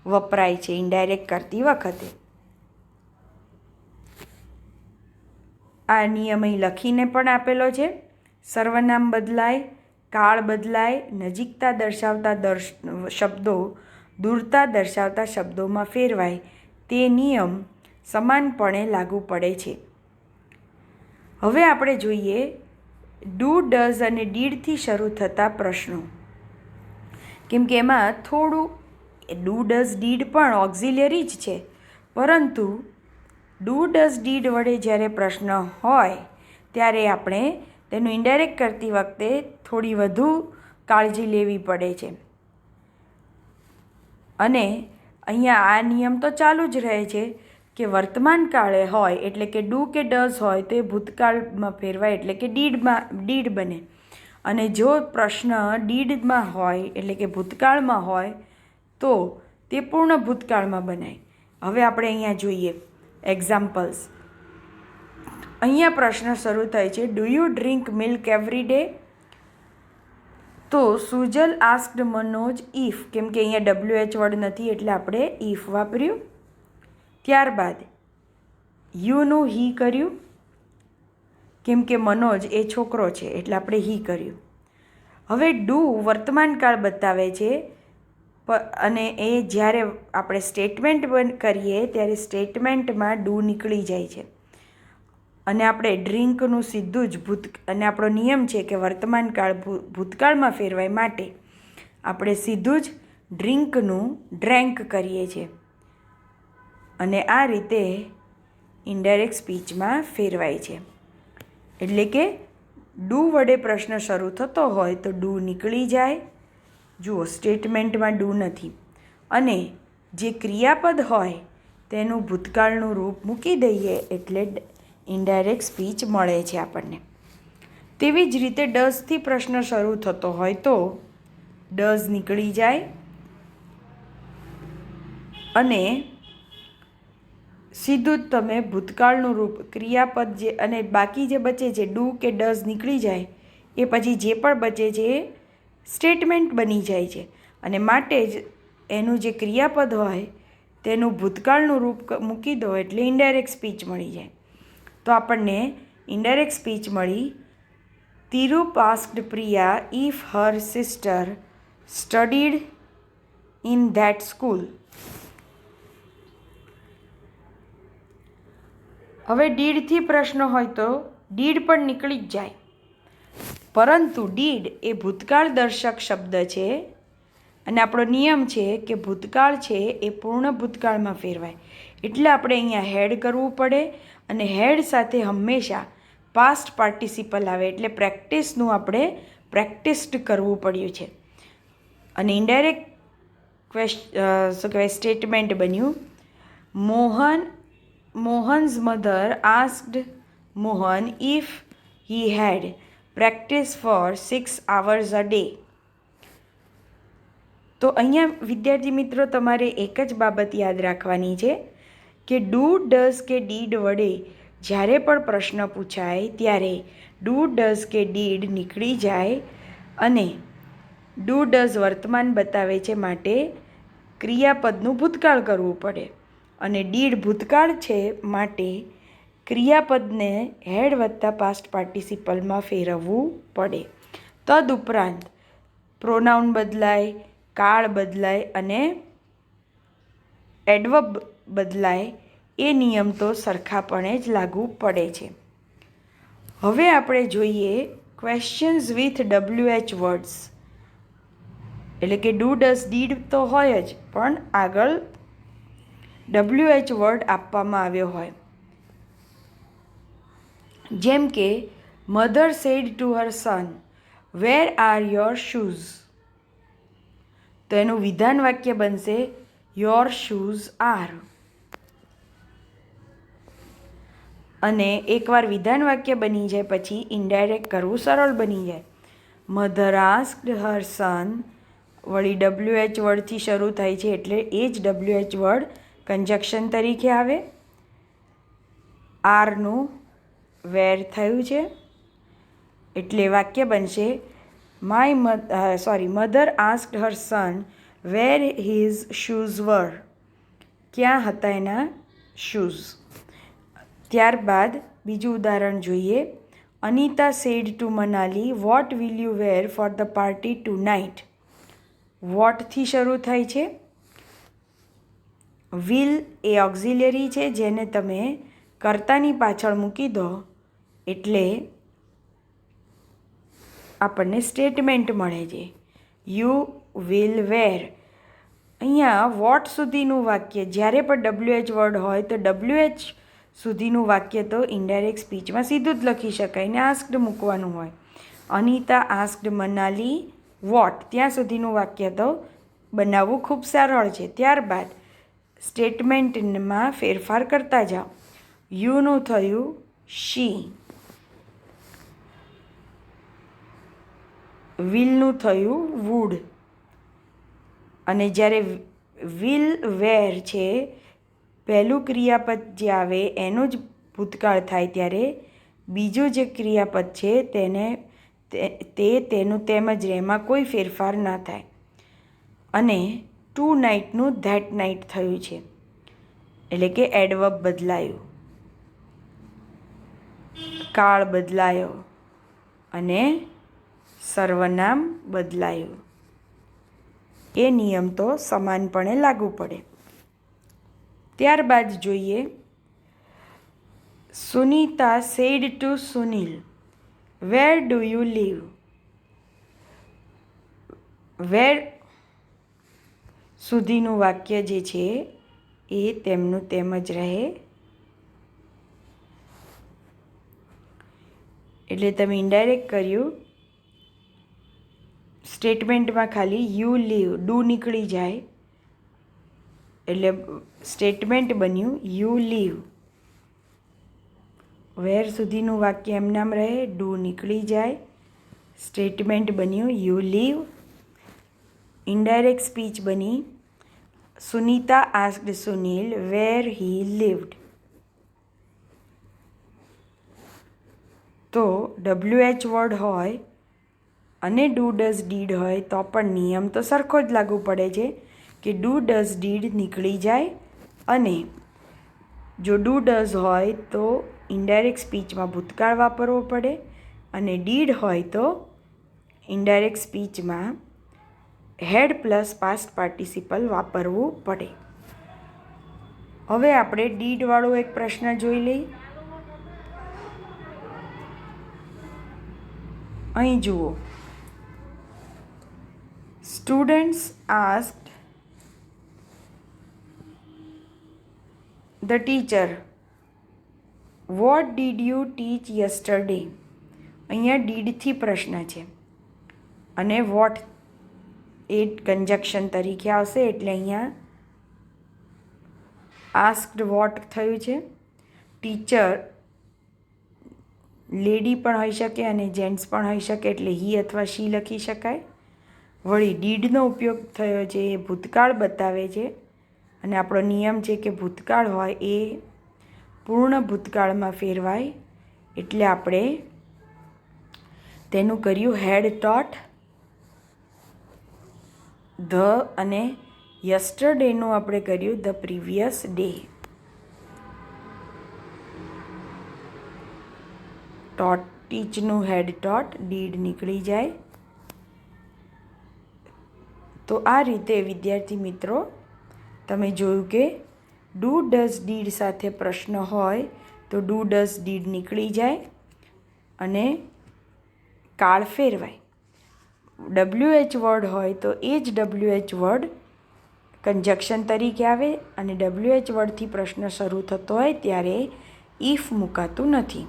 વપરાય છે ઇનડાયરેક્ટ કરતી વખતે. આ નિયમ અહીં લખીને પણ આપેલો છે. સર્વનામ બદલાય, કાળ બદલાય, નજીકતા દર્શાવતા શબ્દો દૂરતા દર્શાવતા શબ્દોમાં ફેરવાય, તે નિયમ સમાનપણે લાગુ પડે છે. હવે આપણે જોઈએ ડુ, ડઝ અને ડીડથી શરૂ થતા પ્રશ્નો. કેમ કે એમાં થોડું ડુ, ડઝ, ડીડ પણ ઓક્ઝિલરી જ છે, પરંતુ ડુ, ડઝ, ડીડ વડે જ્યારે પ્રશ્ન હોય ત્યારે આપણે તેનું ઇનડાયરેક્ટ કરતી વખતે થોડી વધુ કાળજી લેવી પડે છે. અને અહીંયા આ નિયમ તો ચાલુ જ રહે છે કે વર્તમાન કાળે હોય એટલે કે ડુ કે ડઝ હોય તો એ ભૂતકાળમાં ફેરવાય એટલે કે ડીડ બને. અને જો પ્રશ્ન ડીડમાં હોય એટલે કે ભૂતકાળમાં હોય તો તે પૂર્ણ ભૂતકાળમાં બનાય. હવે આપણે અહીંયા જોઈએ એક્ઝામ્પલ્સ. અહીંયા પ્રશ્ન શરૂ થાય છે, do you drink milk every day? તો સુજલ આસ્ક્ડ મનોજ ઇફ, કેમ કે અહીંયા WH વર્ડ નથી એટલે આપણે ઇફ વાપર્યું. ત્યારબાદ યુનું હી કર્યું, કેમ કે મનોજ એ છોકરો છે એટલે આપણે હી કર્યું. હવે ડુ વર્તમાન કાળ બતાવે છે અને એ જ્યારે આપણે સ્ટેટમેન્ટ કરીએ ત્યારે સ્ટેટમેન્ટમાં ડુ નીકળી જાય છે અને આપણે ડ્રિંકનું સીધું જ અને આપણો નિયમ છે કે વર્તમાન કાળ ભૂતકાળમાં ફેરવાય માટે આપણે સીધું જ ડ્રિંકનું ડ્રેન્ક કરીએ છીએ અને આ રીતે ઇનડાયરેક્ટ સ્પીચમાં ફેરવાય છે. એટલે કે ડુ વડે પ્રશ્ન શરૂ થતો હોય તો ડુ નીકળી જાય. જુઓ, સ્ટેટમેન્ટમાં ડુ નથી અને જે ક્રિયાપદ હોય તેનું ભૂતકાળનું રૂપ મૂકી દઈએ એટલે ઇનડાયરેક્ટ સ્પીચ મળે છે આપણને. તેવી જ રીતે ડઝથી પ્રશ્ન શરૂ થતો હોય તો ડઝ નીકળી જાય અને સીધું જ તમે ભૂતકાળનું રૂપ ક્રિયાપદ જે અને બાકી જે બચે છે ડુ કે ડઝ નીકળી જાય એ પછી જે પણ બચે છે એ સ્ટેટમેન્ટ બની જાય છે અને માટે જ એનું જે ક્રિયાપદ હોય તેનું ભૂતકાળનું રૂપ મૂકી દો એટલે ઇનડાયરેક્ટ સ્પીચ મળી જાય. તો આપણને ઇનડાયરેક્ટ સ્પીચ મળી. Tirup asked Priya if her sister studied in that school. હવે ડીડથી પ્રશ્ન હોય તો ડીડ પણ નીકળી જ જાય, પરંતુ ડીડ એ ભૂતકાળ દર્શક શબ્દ છે અને આપણો નિયમ છે કે ભૂતકાળ છે એ પૂર્ણ ભૂતકાળમાં ફેરવાય. એટલે આપણે અહીંયા હેડ કરવું પડે અને હેડ સાથે હંમેશા પાસ્ટ પાર્ટિસિપલ આવે એટલે પ્રેક્ટિસનું આપણે પ્રેક્ટિસ્ડ કરવું પડ્યું છે. અને ઇનડાયરેક્ટ શું કહેવાય સ્ટેટમેન્ટ બન્યું. Mohan's mother asked Mohan if he had practice for 6 hours a day. તો અહીંયા વિદ્યાર્થી મિત્રો તમારે એક જ બાબત યાદ રાખવાની છે કે ડુ, ડઝ કે ડીડ વડે જ્યારે પણ પ્રશ્ન પૂછાય ત્યારે ડુ ડઝ કે ડીડ નીકળી જાય અને ડુ ડઝ વર્તમાન બતાવે છે માટે ક્રિયાપદનું ભૂતકાળ કરવું પડે અને ડીડ ભૂતકાળ છે માટે ક્રિયાપદને હેડ વત્તા પાસ્ટ પાર્ટિસિપલમાં ફેરવવું પડે. તદુપરાંત પ્રોનાઉન બદલાય, કાળ બદલાય અને એડવર્બ બદલાય એ નિયમ તો સરખાપણે જ લાગુ પડે છે. હવે આપણે જોઈએ ક્વેશ્ચન્સ વિથ WH વર્ડ્સ, એટલે કે ડુ ડઝ ડીડ તો હોય જ પણ આગળ WH વર્ડ આપવામાં આવ્યો હોય. જેમ કે mother said to her son, where are your shoes? તો એનું વિધાન વાક્ય બનશે યોર શૂઝ આર. અને એકવાર વિધાન વાક્ય બની જાય પછી ઇનડાયરેક્ટ કરવું સરળ બની જાય. મધર આસ્ક્ડ હર સન, વળી WH વર્ડથી શરૂ થાય છે એટલે એ જ WH વર્ડ કંજક્શન તરીકે આવે. આરનું વેર થયું છે એટલે વાક્ય બનશે mother asked her son where his shoes were. ક્યાં હતા એના શૂઝ? ત્યારબાદ બીજું ઉદાહરણ જોઈએ. Anita said to Manali, what will you wear for the party tonight? વોટથી શરૂ થાય છે. વિલ એ ઓક્ઝિલરી છે જેને તમે કર્તાની પાછળ મૂકી દો એટલે આપણને સ્ટેટમેન્ટ મળે છે. યુ વિલ વેર. અહીંયા વોટ સુધીનું વાક્ય, જ્યારે પણ WH વર્ડ હોય તો WH સુધીનું વાક્ય તો ઇનડાયરેક્ટ સ્પીચમાં સીધું જ લખી શકાય ને આસ્ક્ડ મૂકવાનું હોય. અનિતા આસ્ક્ડ મનાલી વોટ, ત્યાં સુધીનું વાક્ય તો બનાવવું ખૂબ સરળ છે. ત્યારબાદ સ્ટેટમેન્ટમાં ફેરફાર કરતા જાઓ. યુનું થયું શી, વિલનું થયું વુડ. અને જ્યારે વિલ વેર છે પહેલું ક્રિયાપદ જે આવે એનું જ ભૂતકાળ થાય ત્યારે બીજું જે ક્રિયાપદ છે તેનું તેમ જ રહે, એમાં કોઈ ફેરફાર ના થાય. અને ટુ નાઇટનું ધેટ નાઇટ થયું છે એટલે કે એડવર્બ બદલાયું, કાળ બદલાયો અને સર્વનામ બદલાયું. એ નિયમ તો સમાનપણે લાગુ પડે. ત્યારબાદ જોઈએ Sunita said to Sunil, where do you live? Where સુધીનું વાક્ય જે છે એ તેમનું તેમ જ રહે. એટલે તમે ઇનડાયરેક્ટ કર્યું. સ્ટેટમેન્ટમાં ખાલી યુ લીવ, ડુ નીકળી જાય એટલે સ્ટેટમેન્ટ બન્યું યુ લીવ. વેર સુધીનું વાક્ય એમનામ રહે, ડુ નીકળી જાય, સ્ટેટમેન્ટ બન્યું યુ લીવ. ઇનડાયરેક્ટ સ્પીચ બની સુનીતા આસ્ક્ડ સુનિલ વેર હી લીવ્ડ. તો WH વર્ડ હોય અને ડુ ડઝ ડીડ હોય તો પણ નિયમ તો સરખો જ લાગુ પડે છે કે ડુ ડઝ ડીડ નીકળી જાય અને જો ડુ ડઝ હોય તો ઇનડાયરેક્ટ સ્પીચમાં ભૂતકાળ વાપરવો પડે અને ડીડ હોય તો indirect સ્પીચમાં had plus past participle વાપરવું પડે. હવે આપણે ડીડવાળો એક પ્રશ્ન જોઈ લઈએ. અહીં જુઓ, students asked the teacher what did you teach yesterday? અહીંયા ડીડથી પ્રશ્ન છે અને વોટ એ કંજક્શન તરીકે આવશે એટલે અહીંયા આસ્ક્ડ વોટ થયું છે. ટીચર લેડી પણ હોઈ શકે અને જેન્ટ્સ પણ હોઈ શકે એટલે હી અથવા શી લખી શકાય. વળી ડીડનો ઉપયોગ થયો છે એ ભૂતકાળ બતાવે છે અને આપણો નિયમ છે કે ભૂતકાળ હોય એ પૂર્ણ ભૂતકાળમાં ફેરવાય એટલે આપણે તેનું કર્યું હેડ ટોટ ધ અને યસ્ટરડેનું આપણે કર્યું ધ પ્રીવિયસ ડે. ટોટ ટીચનું હેડ ટોટ ડીડ નીકળી જાય. તો આ રીતે વિદ્યાર્થી મિત્રો તમે જોયું કે ડુ ડઝ ડીડ સાથે પ્રશ્ન હોય તો ડુ ડઝ ડીડ નીકળી જાય અને કાળ ફેરવાય. WH વર્ડ હોય તો એ જ WH વર્ડ કન્જક્શન તરીકે આવે અને WH વર્ડથી પ્રશ્ન શરૂ થતો હોય ત્યારે ઇફ મુકાતું નથી.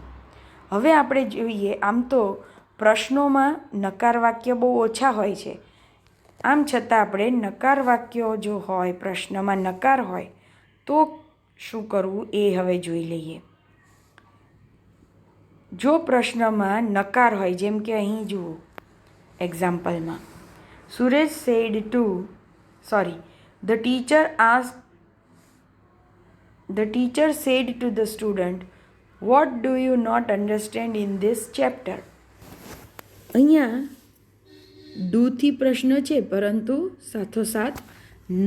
હવે આપણે જોઈએ, આમ તો પ્રશ્નોમાં નકાર વાક્ય બહુ ઓછા હોય છે. આમ છતાં આપણે નકાર વાક્યો જો હોય, પ્રશ્નમાં નકાર હોય તો શું કરવું એ હવે જોઈ લઈએ. જો પ્રશ્નમાં નકાર હોય, જેમ કે અહીં જુઓ એક્ઝામ્પલમાં, Suresh said to the teacher said to the student, what do you not understand in this chapter. અહીંયા ડુથી પ્રશ્ન છે પરંતુ સાથોસાથ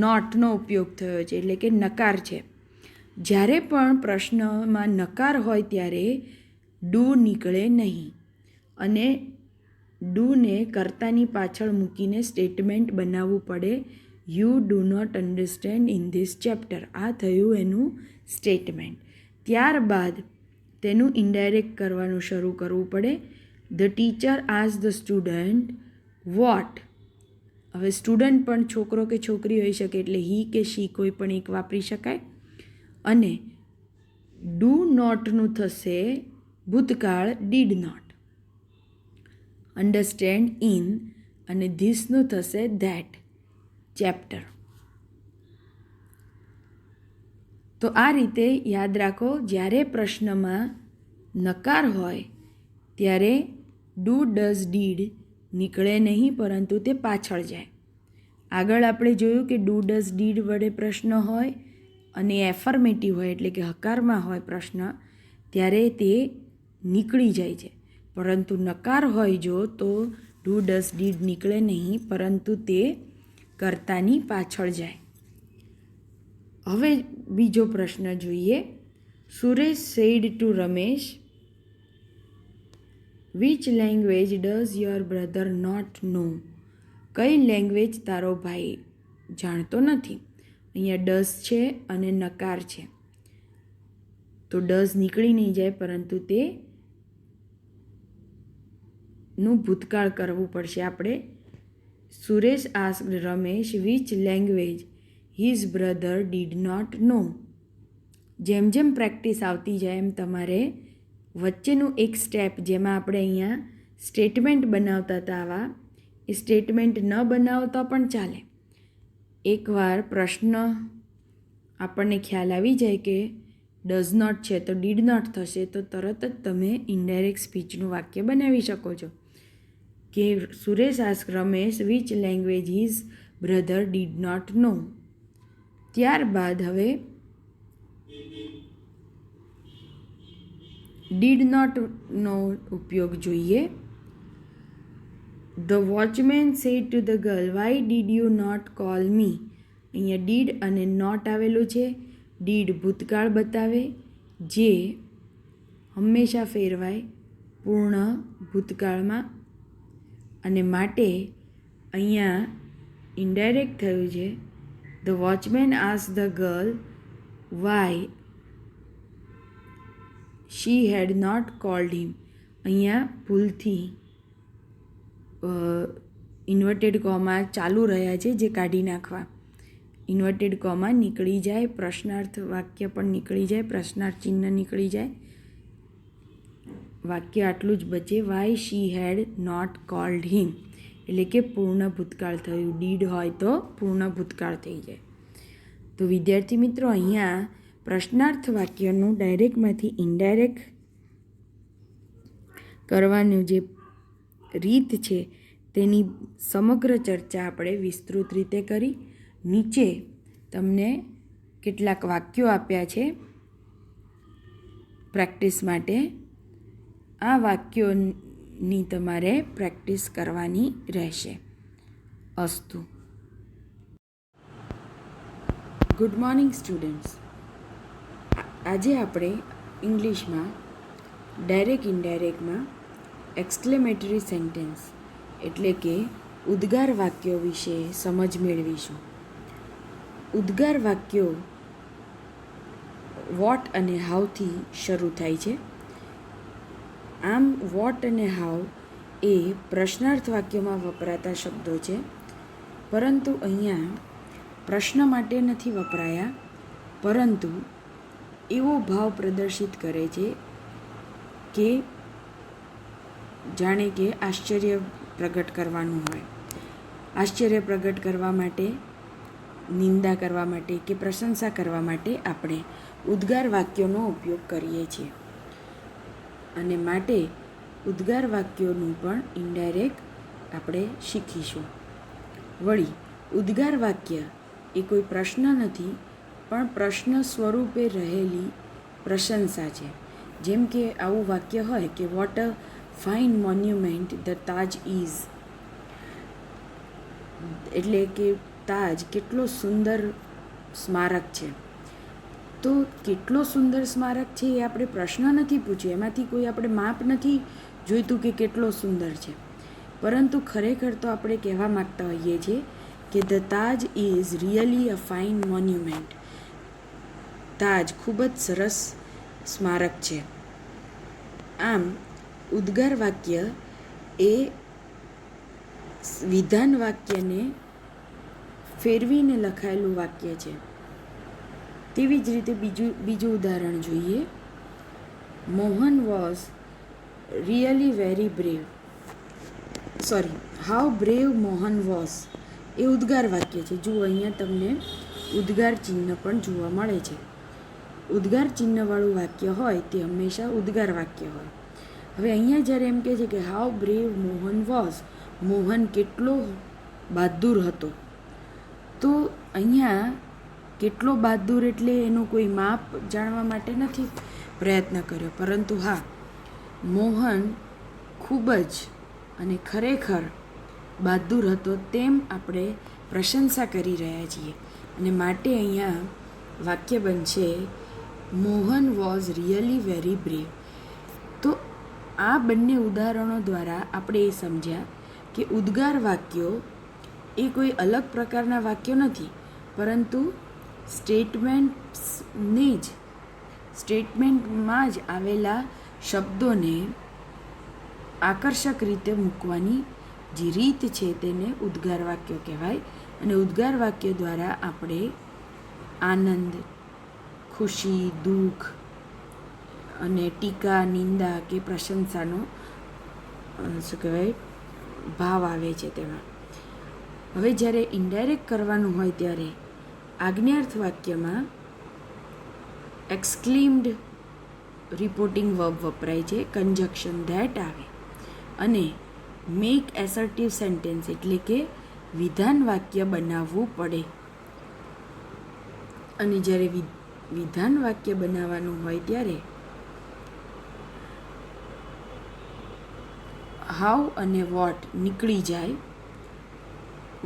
નોટનો ઉપયોગ થયો છે, એટલે કે નકાર છે. જ્યારે પણ પ્રશ્નમાં નકાર હોય ત્યારે ડુ નીકળે નહીં અને ડુને કર્તાની પાછળ મૂકીને સ્ટેટમેન્ટ બનાવવું પડે. You do not understand in this chapter. આ થયું એનું સ્ટેટમેન્ટ. ત્યારબાદ તેનું ઇનડાયરેક્ટ કરવાનું શરૂ કરવું પડે. The teacher ask the student what. હવે સ્ટુડન્ટ પણ છોકરો કે છોકરી હોઈ શકે એટલે હી કે શી કોઈ પણ એક વાપરી શકાય. અને ડુ નોટનું થશે ભૂતકાળ ડીડ નોટ. અન્ડરસ્ટેન્ડ ઇન અને ધીસનું થશે ધેટ ચેપ્ટર. તો આ રીતે યાદ રાખો, જ્યારે પ્રશ્નમાં નકાર હોય ત્યારે ડુ ડઝ ડીડ નીકળે નહીં પરંતુ તે પાછળ જાય. આગળ આપણે જોયું કે ડુ ડઝ ડીડ વડે પ્રશ્ન હોય અને એફર્મેટિવ હોય એટલે કે હકારમાં હોય પ્રશ્ન ત્યારે તે નીકળી જાય છે. પરંતુ નકાર હોય જો તો ડુ ડઝ ડીડ નીકળે નહીં પરંતુ તે કર્તાની પાછળ જાય. હવે બીજો પ્રશ્ન જોઈએ. Suresh said to Ramesh, which language does your brother not know. કઈ લેંગ્વેજ તારો ભાઈ જાણતો નથી. અહીંયા ડઝ છે અને નકાર છે તો ડઝ નીકળી નહીં જાય પરંતુ તે નું ભૂતકાળ કરવું પડશે આપણે. Suresh asked Ramesh which language his brother did not know. જેમ જેમ પ્રેક્ટિસ આવતી જાય એમ તમારે વચ્ચેનું એક સ્ટેપ, જેમાં આપણે અહીંયા સ્ટેટમેન્ટ બનાવતા હતા આવા, એ સ્ટેટમેન્ટ ન બનાવતા પણ ચાલે. એકવાર પ્રશ્ન આપણને ખ્યાલ આવી જાય કે ડઝ નોટ છે તો ડીડ નોટ થશે તો તરત જ તમે ઇનડાયરેક્ટ સ્પીચનું વાક્ય બનાવી શકો છો કે Suresh ask Ramesh which language his brother did not know. ત્યારબાદ હવે ડીડ નોટનો ઉપયોગ જોઈએ. The watchman said to the girl, why did you not call me. અહીંયા ડીડ અને નોટ આવેલું છે. ડીડ ભૂતકાળ બતાવે જે હંમેશા ફેરવાય પૂર્ણ ભૂતકાળમાં અને માટે અહીંયા ઇનડાયરેક્ટ થયું છે. The watchman ask the girl why she had not called him. અહીંયા ભૂલથી ઇન્વર્ટેડ કોમા ચાલુ રહ્યા છે જે કાઢી નાખવા. ઇન્વર્ટેડ કોમા નીકળી જાય, પ્રશ્નાર્થ વાક્ય પણ નીકળી જાય, પ્રશ્નાર્થ ચિહ્ન નીકળી જાય, વાક્ય આટલું જ બચે. Why she had not called him એટલે કે પૂર્ણ ભૂતકાળ થયું. ડીડ હોય તો પૂર્ણ ભૂતકાળ થઈ જાય. તો વિદ્યાર્થી મિત્રો, અહીંયા પ્રશ્નાર્થ વાક્યનું ડાયરેક્ટમાંથી ઇનડાયરેક્ટ કરવાનું જે રીત છે તેની સમગ્ર ચર્ચા આપણે વિસ્તૃત રીતે કરી. નીચે તમને કેટલાક વાક્યો આપ્યા છે પ્રેક્ટિસ માટે આ વાક્યોની તમારે પ્રેક્ટિસ કરવાની રહેશે. અસ્તુ. Good morning students. આજે આપણે ઇંગ્લિશમાં ડાયરેક્ટ ઇનડાયરેક્ટમાં એક્સક્લેમેટરી સેન્ટેન્સ એટલે કે ઉદ્ગાર વાક્યો વિશે સમજ મેળવીશું. ઉદ્ગાર વાક્યો વોટ અને હાઉથી શરૂ થાય છે. આમ વોટ અને હાઉ એ પ્રશ્નાર્થ વાક્યોમાં વપરાતા શબ્દો છે, પરંતુ અહીંયા પ્રશ્ન માટે નથી વપરાયા, પરંતુ એવો ભાવ પ્રદર્શિત કરે છે કે જાણે કે આશ્ચર્ય પ્રગટ કરવાનું હોય. આશ્ચર્ય પ્રગટ કરવા માટે, નિંદા કરવા માટે કે પ્રશંસા કરવા માટે આપણે ઉદ્ગાર વાક્યોનો ઉપયોગ કરીએ છીએ, અને માટે ઉદ્ગાર વાક્યોનું પણ ઇનડાયરેક્ટ આપણે શીખીશું. વળી ઉદ્ગાર વાક્ય એ કોઈ પ્રશ્ન નથી, પણ પ્રશ્ન સ્વરૂપે રહેલી પ્રશંસા છે. જેમ કે આવું વાક્ય હોય કે what a fine monument the Taj is, એટલે કે તાજ કેટલો સુંદર સ્મારક છે. તો કેટલો સુંદર સ્મારક છે એ આપણે પ્રશ્ન નથી પૂછ્યો, એમાંથી કોઈ આપણે માપ નથી જોઈતું કે કેટલો સુંદર છે, પરંતુ ખરેખર તો આપણે કહેવા માગતા હોઈએ છીએ કે the Taj is really a fine monument. Taj ખૂબ જ સરસ સ્મારક છે. આમ ઉદ્ગાર વાક્ય એ વિધાન વાક્યને ફેરવીને લખાયેલું વાક્ય છે. તેવી જ રીતે બીજું ઉદાહરણ જોઈએ. Mohan was really very brave. How brave Mohan was એ ઉદ્ગાર વાક્ય છે. જુઓ, અહીંયા તમને ઉદ્ગાર ચિહ્ન પણ જોવા મળે છે. ઉદ્ગાર ચિહ્નવાળું વાક્ય હોય તે હંમેશા ઉદ્ગાર વાક્ય હોય. હવે અહીંયા જ્યારે એમ કહે છે કે how brave Mohan was, Mohan કેટલો બહાદુર હતો, તો અહીંયા કેટલો બહાદુર એટલે એનું કોઈ માપ જાણવા માટે નથી પ્રયત્ન કર્યો, પરંતુ હા, મોહન ખૂબ જ અને ખરેખર બહાદુર હતો તેમ આપણે પ્રશંસા કરી રહ્યા છીએ, અને માટે અહીંયા વાક્ય બનશે Mohan was really very brave. તો આ બંને ઉદાહરણો દ્વારા આપણે એ સમજ્યા કે ઉદ્ગાર વાક્યો એ કોઈ અલગ પ્રકારના વાક્યો નથી, પરંતુ સ્ટેટમેન્ટમાં જ આવેલા શબ્દોને આકર્ષક રીતે મૂકવાની જે રીત છે તેને ઉદ્ગાર વાક્યો કહેવાય. અને ઉદ્ગાર વાક્ય દ્વારા આપણે આનંદ, ખુશી, દુઃખ અને ટીકા, નિંદા કે પ્રશંસાનો શું કહેવાય ભાવ આવે છે તેમાં. હવે જ્યારે ઇનડાયરેક્ટ કરવાનું હોય ત્યારે આજ્ઞાર્થ વાક્યમાં એક્સક્લેમ્ડ રિપોર્ટિંગ વર્બ વપરાય છે, કંજક્શન ધેટ આવે, અને મેક એસર્ટિવ સેન્ટેન્સ એટલે કે વિધાન વાક્ય બનાવવું પડે. અને જ્યારે વિધાન વાક્ય બનાવવાનું હોય ત્યારે હાઉ અને વોટ નીકળી જાય.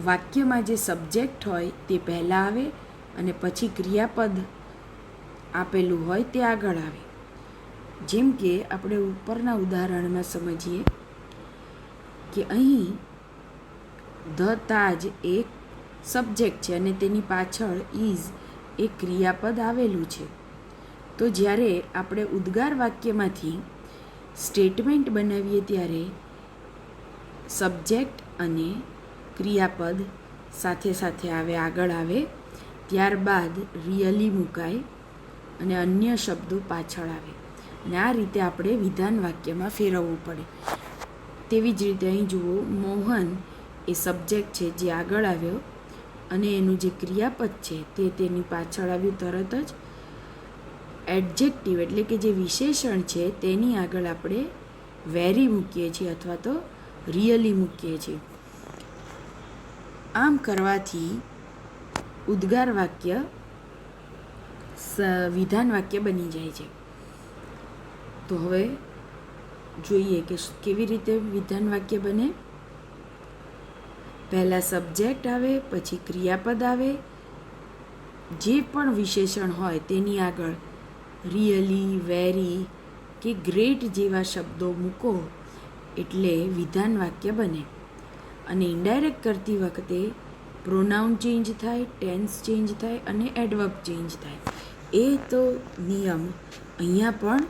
વાક્યમાં જે સબ્જેક્ટ હોય તે પહેલાં આવે અને પછી ક્રિયાપદ આપેલું હોય તે આગળ આવે. જેમ કે આપણે ઉપરના ઉદાહરણમાં સમજીએ કે અહીં ધ તાજ એક સબ્જેક્ટ છે અને તેની પાછળ ઇઝ એક ક્રિયાપદ આવેલું છે. તો જ્યારે આપણે ઉદ્ગાર વાક્યમાંથી સ્ટેટમેન્ટ બનાવીએ ત્યારે સબ્જેક્ટ અને ક્રિયાપદ સાથે સાથે આવે, આગળ આવે, ત્યારબાદ રિયલી મુકાય અને અન્ય શબ્દો પાછળ આવે, અને આ રીતે આપણે વિધાન વાક્યમાં ફેરવવું પડે. તેવી જ રીતે અહીં જુઓ, મોહન એ સબ્જેક્ટ છે જે આગળ આવ્યો, અને એનું જે ક્રિયાપદ છે તે તેની પાછળ આવ્યું તરત જ. એડજેક્ટિવ એટલે કે જે વિશેષણ છે તેની આગળ આપણે વેરી મૂકીએ છીએ અથવા તો રિયલી મૂકીએ છીએ. આમ કરવાથી ઉદ્ગાર વાક્ય વિધાન વાક્ય બની જાય છે. તો હવે જોઈએ કે કેવી રીતે વિધાન વાક્ય બને. પહેલાં સબ્જેક્ટ આવે, પછી ક્રિયાપદ આવે, જે પણ વિશેષણ હોય તેની આગળ રિયલી, વેરી કે ગ્રેટ જેવા શબ્દો મૂકો એટલે વિધાન વાક્ય બને. અને ઇનડાયરેક્ટ કરતી વખતે પ્રોનાઉન ચેન્જ થાય, ટેન્સ ચેન્જ થાય અને એડવર્બ ચેન્જ થાય. એ તો નિયમ અહીંયા પણ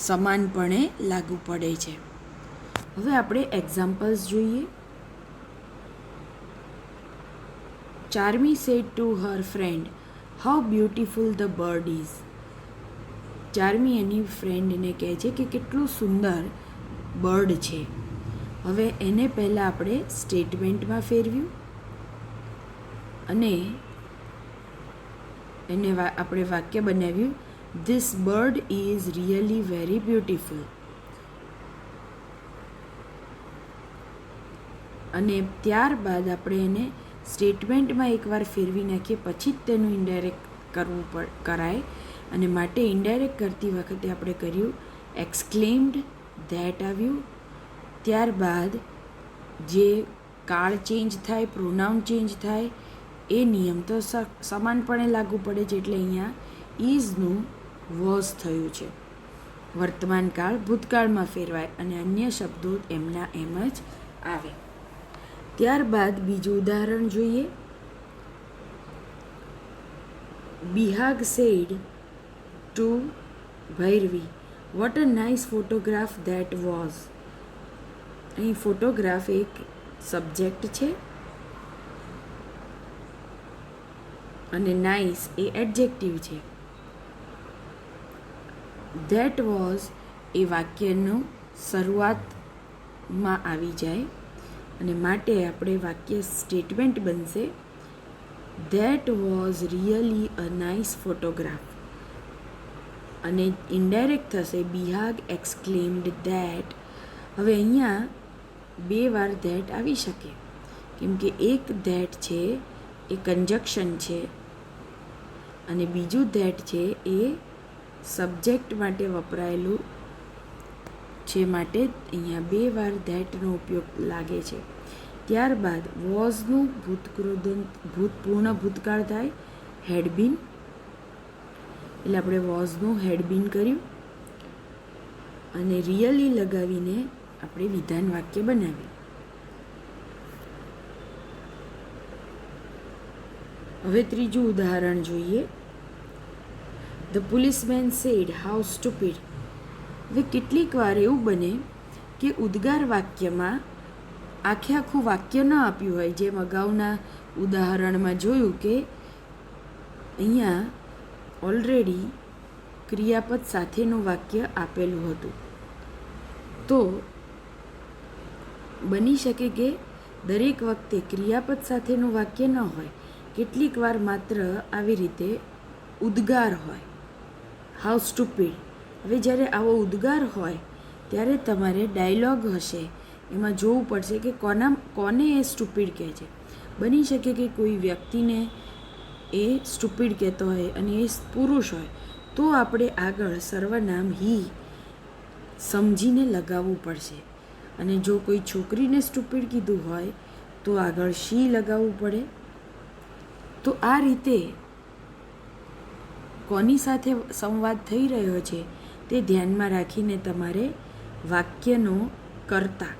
સમાનપણે લાગુ પડે છે. હવે આપણે એક્ઝામ્પલ્સ જોઈએ. Charmi said to her friend, how beautiful the bird is. Charmi એની ફ્રેન્ડને કહે છે કે કેટલું સુંદર બર્ડ છે. હવે એને પહેલાં આપણે સ્ટેટમેન્ટમાં ફેરવ્યું અને એને આપણે વાક્ય બનાવ્યું, this bird is really very beautiful. અને ત્યારબાદ આપણે એને સ્ટેટમેન્ટમાં એકવાર ફેરવી નાખીએ, પછી જ તેનું ઇનડાયરેક્ટ કરાય. અને માટે ઇનડાયરેક્ટ કરતી વખતે આપણે કર્યું એક્સક્લેમ્ડ, ધેટ આવ્યું. ત્યારબાદ જે કાળ ચેન્જ થાય, પ્રોનાઉન ચેન્જ થાય, એ નિયમ તો સમાનપણે લાગુ પડે છે. એટલે અહીંયા ઇઝનું વોઝ થયું છે. વર્તમાન કાળ ભૂતકાળમાં ફેરવાય અને અન્ય શબ્દો એમના એમ જ આવે. ત્યારબાદ બીજું ઉદાહરણ જોઈએ. Bihag said to Bhairavi, what a nice photograph that was. અહીં ફોટોગ્રાફ એક સબ્જેક્ટ છે અને નાઇસ એ એડજેક્ટિવ છે. ધેટ વોઝ એ વાક્યનું શરૂઆતમાં આવી જાય અને માટે આપણે વાક્ય સ્ટેટમેન્ટ બનશે, that was really a nice photograph. અને ઇનડાયરેક્ટ થશે બિહાગ એક્સક્લેમ્ડ ધેટ. હવે અહીંયા બે વાર ધેટ આવી શકે કેમ કે એક ધેટ છે એ કંજક્શન છે અને બીજું ધેટ છે એ સબ્જેક્ટ માટે વપરાયેલું છે. માટે અહીંયા બે વાર ધેટનો ઉપયોગ લાગે છે. ત્યારબાદ વોઝનું પૂર્ણ ભૂતકાળ થાય, હેડ બીન. એટલે આપણે વોઝનું હેડ બીન કર્યું અને રિયલી લગાવીને આપણે વિધાન વાક્ય બનાવ્યું. હવે ત્રીજું ઉદાહરણ જોઈએ. The policeman said how stupid. હવે કેટલીક વાર એવું બને કે ઉદ્ગાર વાક્યમાં આખું વાક્ય ન આપ્યું હોય, જેમ અગાઉના ઉદાહરણમાં જોયું કે અહીંયા ઓલરેડી ક્રિયાપદ સાથેનું વાક્ય આપેલું હતું. તો બની શકે કે દરેક વખતે ક્રિયાપદ સાથેનું વાક્ય ન હોય, કેટલીક વાર માત્ર આવી રીતે ઉદ્ગાર હોય, હાઉ સ્ટુપિડ. હવે જ્યારે આવો ઉદ્ગાર હોય ત્યારે તમારે ડાયલોગ હશે એમાં જોવું પડશે કે કોને એ સ્ટુપિડ કહે છે. બની શકે કે કોઈ વ્યક્તિને એ સ્ટુપિડ કહેતો હોય અને એ પુરુષ હોય, તો આપણે આગળ સર્વનામ હી સમજીને લગાવવું પડશે. અને જો કોઈ છોકરીને સ્ટુપિડ કીધું હોય તો આગળ શી લગાવવું પડે. તો આ રીતે કોની સાથે સંવાદ થઈ રહ્યો છે તે ધ્યાનમાં રાખીને તમારે વાક્યનો કર્તા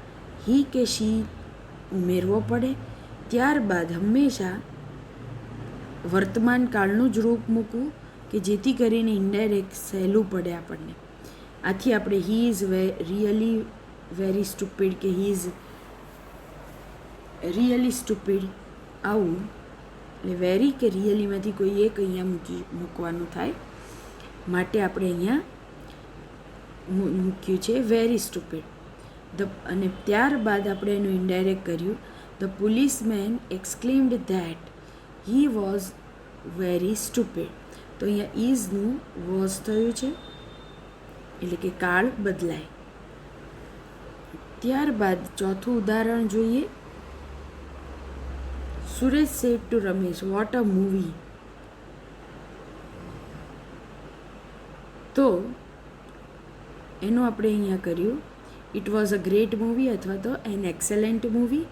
હી કે શી ઉમેરવો પડે. ત્યારબાદ હંમેશા વર્તમાન કાળનું જ રૂપ મૂકવું કે જેથી કરીને ઇનડાયરેક્ટ સહેલું પડે આપણને. આથી આપણે he is really very stupid કે હી ઇઝ રિયલી સ્ટુપિડ, આવું એટલે વેરી કે રિયલીમાંથી કોઈ એક અહીંયા મૂકવાનું થાય. માટે આપણે અહીંયા મૂક્યું છે વેરી સ્ટુપિડ. અને ત્યારબાદ આપણે એનું ઇનડાયરેક્ટ કર્યું, the policeman exclaimed that he was very stupid. તો અહીંયા ઇઝનું વોઝ થયું છે એટલે કે કાળ બદલાય. ત્યારબાદ ચોથું ઉદાહરણ જોઈએ. Suresh said to Ramesh, what a movie. તો એનું આપણે અહીંયા કર્યું. It was a great movie અથવા તો એન એક્સેલન્ટ મૂવી,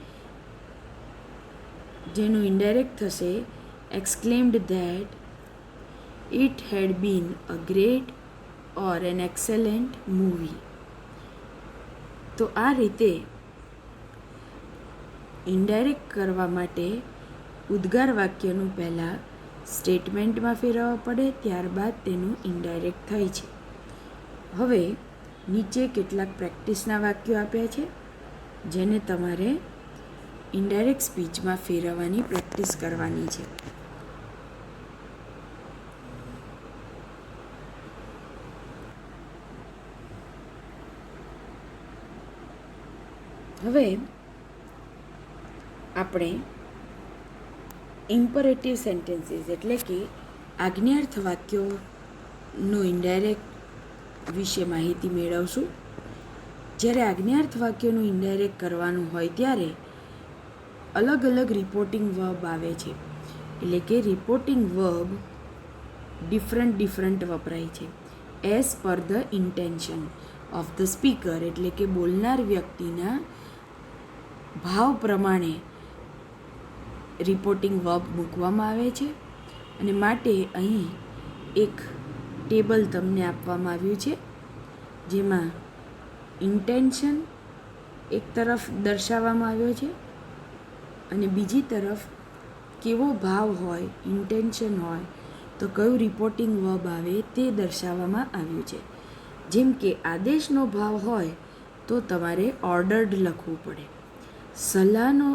જેનું ઇનડાયરેક્ટ થશે exclaimed that it had been a great or an excellent movie. તો આ રીતે ઇનડાયરેક્ટ કરવા માટે ઉદ્ગાર વાક્યનું પહેલાં સ્ટેટમેન્ટમાં ફેરવવા પડે, ત્યારબાદ તેનું ઇનડાયરેક્ટ થાય છે. હવે નીચે કેટલાક પ્રેક્ટિસના વાક્યો આપ્યા છે, જેને તમારે ઇનડાયરેક્ટ સ્પીચમાં ફેરવવાની પ્રેક્ટિસ કરવાની છે. હવે આપણે ઇમ્પરેટિવ સેન્ટેન્સીસ એટલે કે આજ્ઞાર્થ વાક્યોનું ઇનડાયરેક્ટ વિશે માહિતી મેળવશું. જ્યારે આજ્ઞાર્થ વાક્યોનું ઇનડાયરેક્ટ કરવાનું હોય ત્યારે અલગ અલગ રિપોર્ટિંગ વર્બ આવે છે. એટલે કે રિપોર્ટિંગ વર્બ ડિફરન્ટ વપરાય છે as per the intention of the speaker, એટલે કે બોલનાર વ્યક્તિના ભાવ પ્રમાણે રિપોર્ટિંગ વર્બ મૂકવામાં આવે છે. અને માટે અહીં એક ટેબલ તમને આપવામાં આવ્યું છે, જેમાં ઇન્ટેન્શન એક તરફ દર્શાવવામાં આવ્યો છે અને બીજી તરફ કેવો ભાવ હોય, ઇન્ટેન્શન હોય તો કયું રિપોર્ટિંગ વર્બ આવે તે દર્શાવવામાં આવ્યું છે. જેમ કે આદેશનો ભાવ હોય તો તમારે ઓર્ડર્ડ લખવું પડે. સલાહનો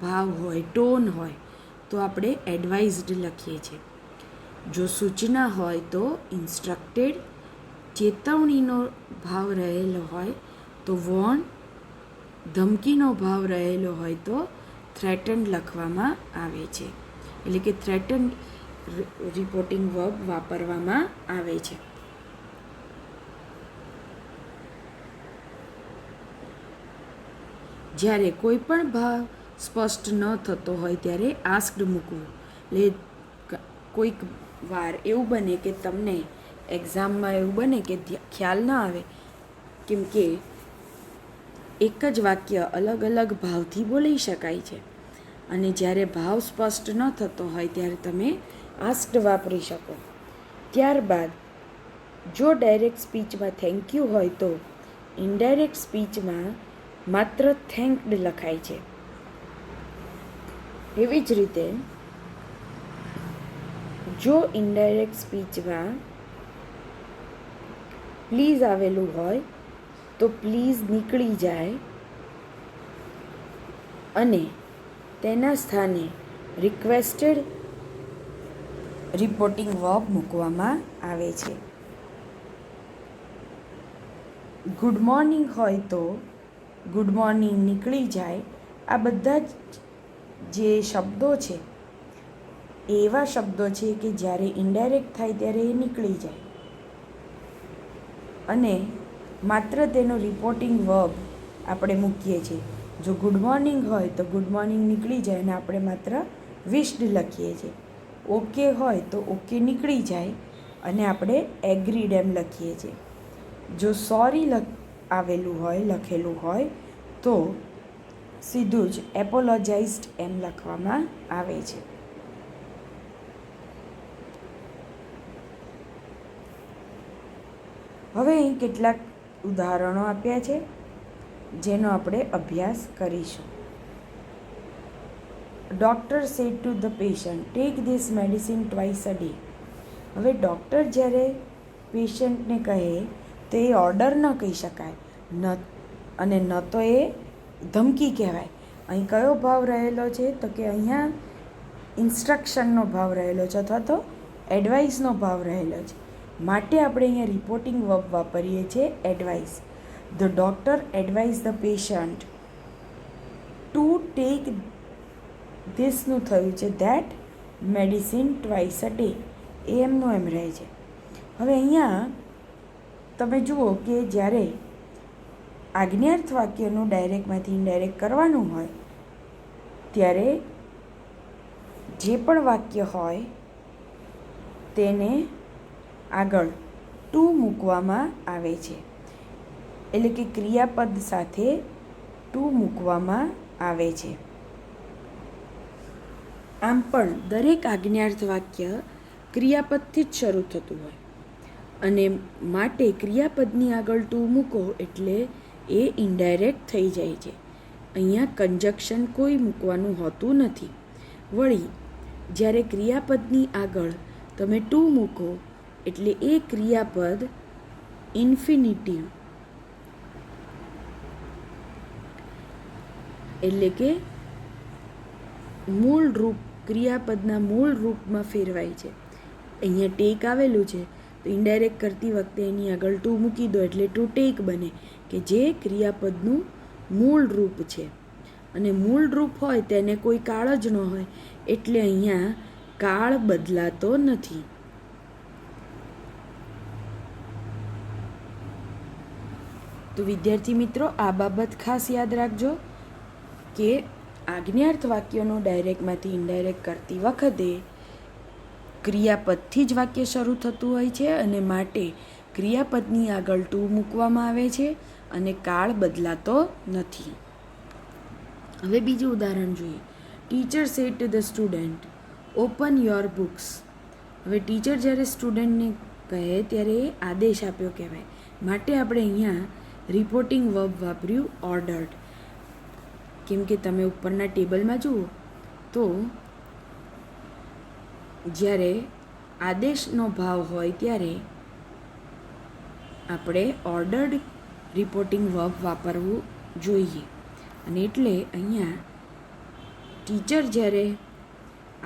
ભાવ હોય, ટોન હોય તો આપણે એડવાઇઝડ લખીએ છીએ. જો સૂચના હોય તો ઇન્સ્ટ્રક્ટેડ, ચેતવણીનો ભાવ રહેલો હોય તો વોર્ન, ધમકીનો ભાવ રહેલો હોય તો થ્રેટન્ડ લખવામાં આવે છે. એટલે કે થ્રેટન્ડ રિપોર્ટિંગ વર્બ વાપરવામાં આવે છે. જ્યારે કોઈ પણ ભાવ સ્પષ્ટ ન થતો હોય ત્યારે આસ્ક્ડ મૂકવું. એટલે કોઈક વાર એવું બને કે તમને એક્ઝામમાં એવું બને કે ખ્યાલ ન આવે, કેમ કે એક જ વાક્ય અલગ અલગ ભાવથી બોલી શકાય છે, અને જ્યારે ભાવ સ્પષ્ટ ન થતો હોય ત્યારે તમે આસ્ક્ડ વાપરી શકો. ત્યારબાદ જો ડાયરેક્ટ સ્પીચમાં થેન્ક યુ હોય તો ઇનડાયરેક્ટ સ્પીચમાં માત્ર થેન્કડ લખાય છે. એવી જ રીતે જો ઇનડાયરેક્ટ સ્પીચમાં પ્લીઝ આવેલું હોય તો પ્લીઝ નીકળી જાય અને તેના સ્થાને રિક્વેસ્ટેડ રિપોર્ટિંગ વર્બ મૂકવામાં આવે છે. ગુડ મોર્નિંગ હોય તો ગુડ મોર્નિંગ નીકળી જાય. આ બધા જે શબ્દો છે એવા શબ્દો છે કે જ્યારે ઇનડાયરેક્ટ થાય ત્યારે એ નીકળી જાય અને માત્ર તેનો રિપોર્ટિંગ વર્બ આપણે મૂકીએ છીએ. જો ગુડ મોર્નિંગ હોય તો ગુડ મોર્નિંગ નીકળી જાય અને આપણે માત્ર વિશ્ડ લખીએ છીએ. ઓકે હોય તો ઓકે નીકળી જાય અને આપણે એગ્રીડ એમ લખીએ છીએ. જો સોરી આવેલું હોય, લખેલું હોય તો સીધું જ એપોલોજાઇઝડ એમ લખવામાં આવે છે. હવે અહીં કેટલાક ઉદાહરણો આપ્યા છે જેનો આપણે અભ્યાસ કરીશું. Doctor sad to the patient take this medicine twice a day. હવે ડૉક્ટર જ્યારે પેશન્ટને કહે તો એ ઓર્ડર ન કહી શકાય અને ન તો એ ધમકી કહેવાય. અહીં કયો ભાવ રહેલો છે તો કે અહીંયા ઇન્સ્ટ્રક્શનનો ભાવ રહેલો છે અથવા તો એડવાઇસનો ભાવ રહેલો છે. માટે આપણે અહીંયા રિપોર્ટિંગ વર્બ વાપરીએ છીએ advice. The doctor advise the patient to take ધીસનું થયું છે that medicine twice a day. એ એમનું એમ રહે છે. હવે અહીંયા તમે જુઓ કે જ્યારે આજ્ઞાર્થ વાક્યનું ડાયરેક્ટમાંથી ઇનડાયરેક્ટ કરવાનું હોય ત્યારે જે પણ વાક્ય હોય તેને આગળ ટુ મૂકવામાં આવે છે. એટલે કે ક્રિયાપદ સાથે ટુ મૂકવામાં આવે છે. આમ પણ દરેક આજ્ઞાર્થ વાક્ય ક્રિયાપદથી જ શરૂ થતું હોય અને માટે ક્રિયાપદની આગળ ટુ મૂકો એટલે એ ઇનડાયરેક્ટ થઈ જાય છે. અહીંયા કંજક્શન કોઈ મૂકવાનું હોતું નથી. વળી જ્યારે ક્રિયાપદની આગળ તમે ટુ મૂકો એટલે એ ક્રિયાપદ ઇન્ફિનિટિવ એટલે કે મૂળ રૂપ ક્રિયાપદના મૂળ રૂપમાં ફેરવાય છે. અહીંયા ટેક આવેલું છે તો ઇનડાયરેક્ટ કરતી વખતે એની આગળ ટુ મૂકી દો એટલે ટુ ટેક બને કે જે ક્રિયાપદનું મૂળ રૂપ છે. અને મૂળ રૂપ હોય તેને કોઈ કાળ જ ન હોય એટલે અહીંયા કાળ બદલાતો નથી. તો વિદ્યાર્થી મિત્રો, આ બાબત ખાસ યાદ રાખજો કે આજ્ઞાર્થ વાક્યોનું ડાયરેક્ટમાંથી ઇનડાયરેક્ટ કરતી વખતે ક્રિયાપદથી જ વાક્ય શરૂ થતું હોય છે અને માટે ક્રિયાપદની આગળ ટુ મૂકવામાં આવે છે અને કાળ બદલાતો નથી. હવે બીજું ઉદાહરણ જોઈએ. Teacher said to the student, open your books. હવે ટીચર જ્યારે સ્ટુડન્ટને કહે ત્યારે એ આદેશ આપ્યો કહેવાય. માટે આપણે અહીંયા રિપોર્ટિંગ વર્બ વાપર્યું ઓર્ડર્ડ. કેમ કે તમે ઉપરના ટેબલમાં જુઓ તો જ્યારે આદેશનો ભાવ હોય ત્યારે આપણે ઓર્ડર્ડ રિપોર્ટિંગ વર્બ વાપરવું જોઈએ. અને એટલે અહીંયા ટીચર જ્યારે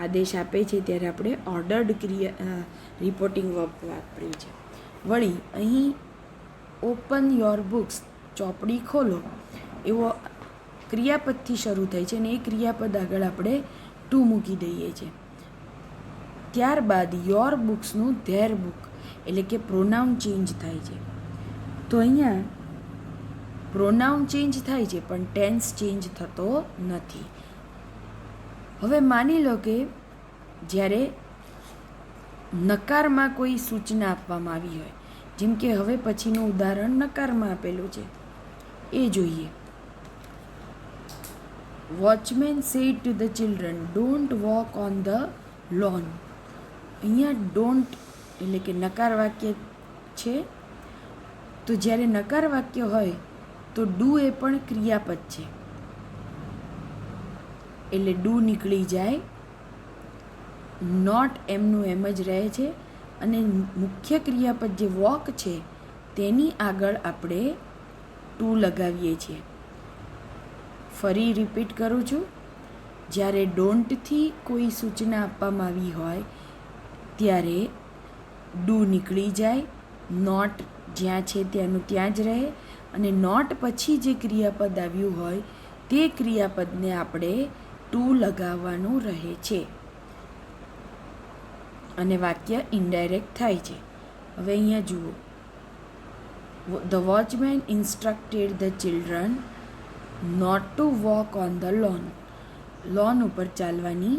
આદેશ આપે છે ત્યારે આપણે ઓર્ડર્ડ રિપોર્ટિંગ વર્બ વાપર્યું છે. વળી અહીં ઓપન યોર બુક્સ, ચોપડી ખોલો એવો ક્રિયાપદથી શરૂ થાય છે અને એ ક્રિયાપદ આગળ આપણે ટુ મૂકી દઈએ છીએ. ત્યારબાદ યોર બુક્સનું ધેર બુક એટલે કે પ્રોનાઉન ચેન્જ થાય છે. તો અહીંયા પ્રોનાઉન ચેન્જ થાય છે પણ ટેન્સ ચેન્જ થતો નથી. હવે માની લો કે જ્યારે નકારમાં કોઈ સૂચના આપવામાં આવી હોય, જેમ કે હવે પછીનું ઉદાહરણ નકારમાં આપેલું છે એ જોઈએ. Watchman said to the children, don't walk on the loan. અહીંયા ડોન્ટ એટલે કે નકાર વાક્ય છે. તો જ્યારે નકાર વાક્ય હોય તો ડુ એ પણ ક્રિયાપદ છે એટલે ડુ નીકળી જાય, નોટ એમનું એમ જ રહે છે અને મુખ્ય ક્રિયાપદ જે વોક છે તેની આગળ આપણે ટુ લગાવીએ છીએ. ફરી રિપીટ કરું છું. જ્યારે ડોન્ટથી કોઈ સૂચના આપવામાં આવી હોય ત્યારે ડુ નીકળી જાય, નોટ જ્યાં છે ત્યાંનું ત્યાં જ રહે અને નોટ પછી જે ક્રિયાપદ આવ્યું હોય તે ક્રિયાપદને આપણે ટુ લગાવવાનું રહે છે અને વાક્ય ઇનડાયરેક્ટ થાય છે. હવે અહીંયા જુઓ. The watchman instructed the children not to walk on the lawn. Lawn ઉપર ચાલવાની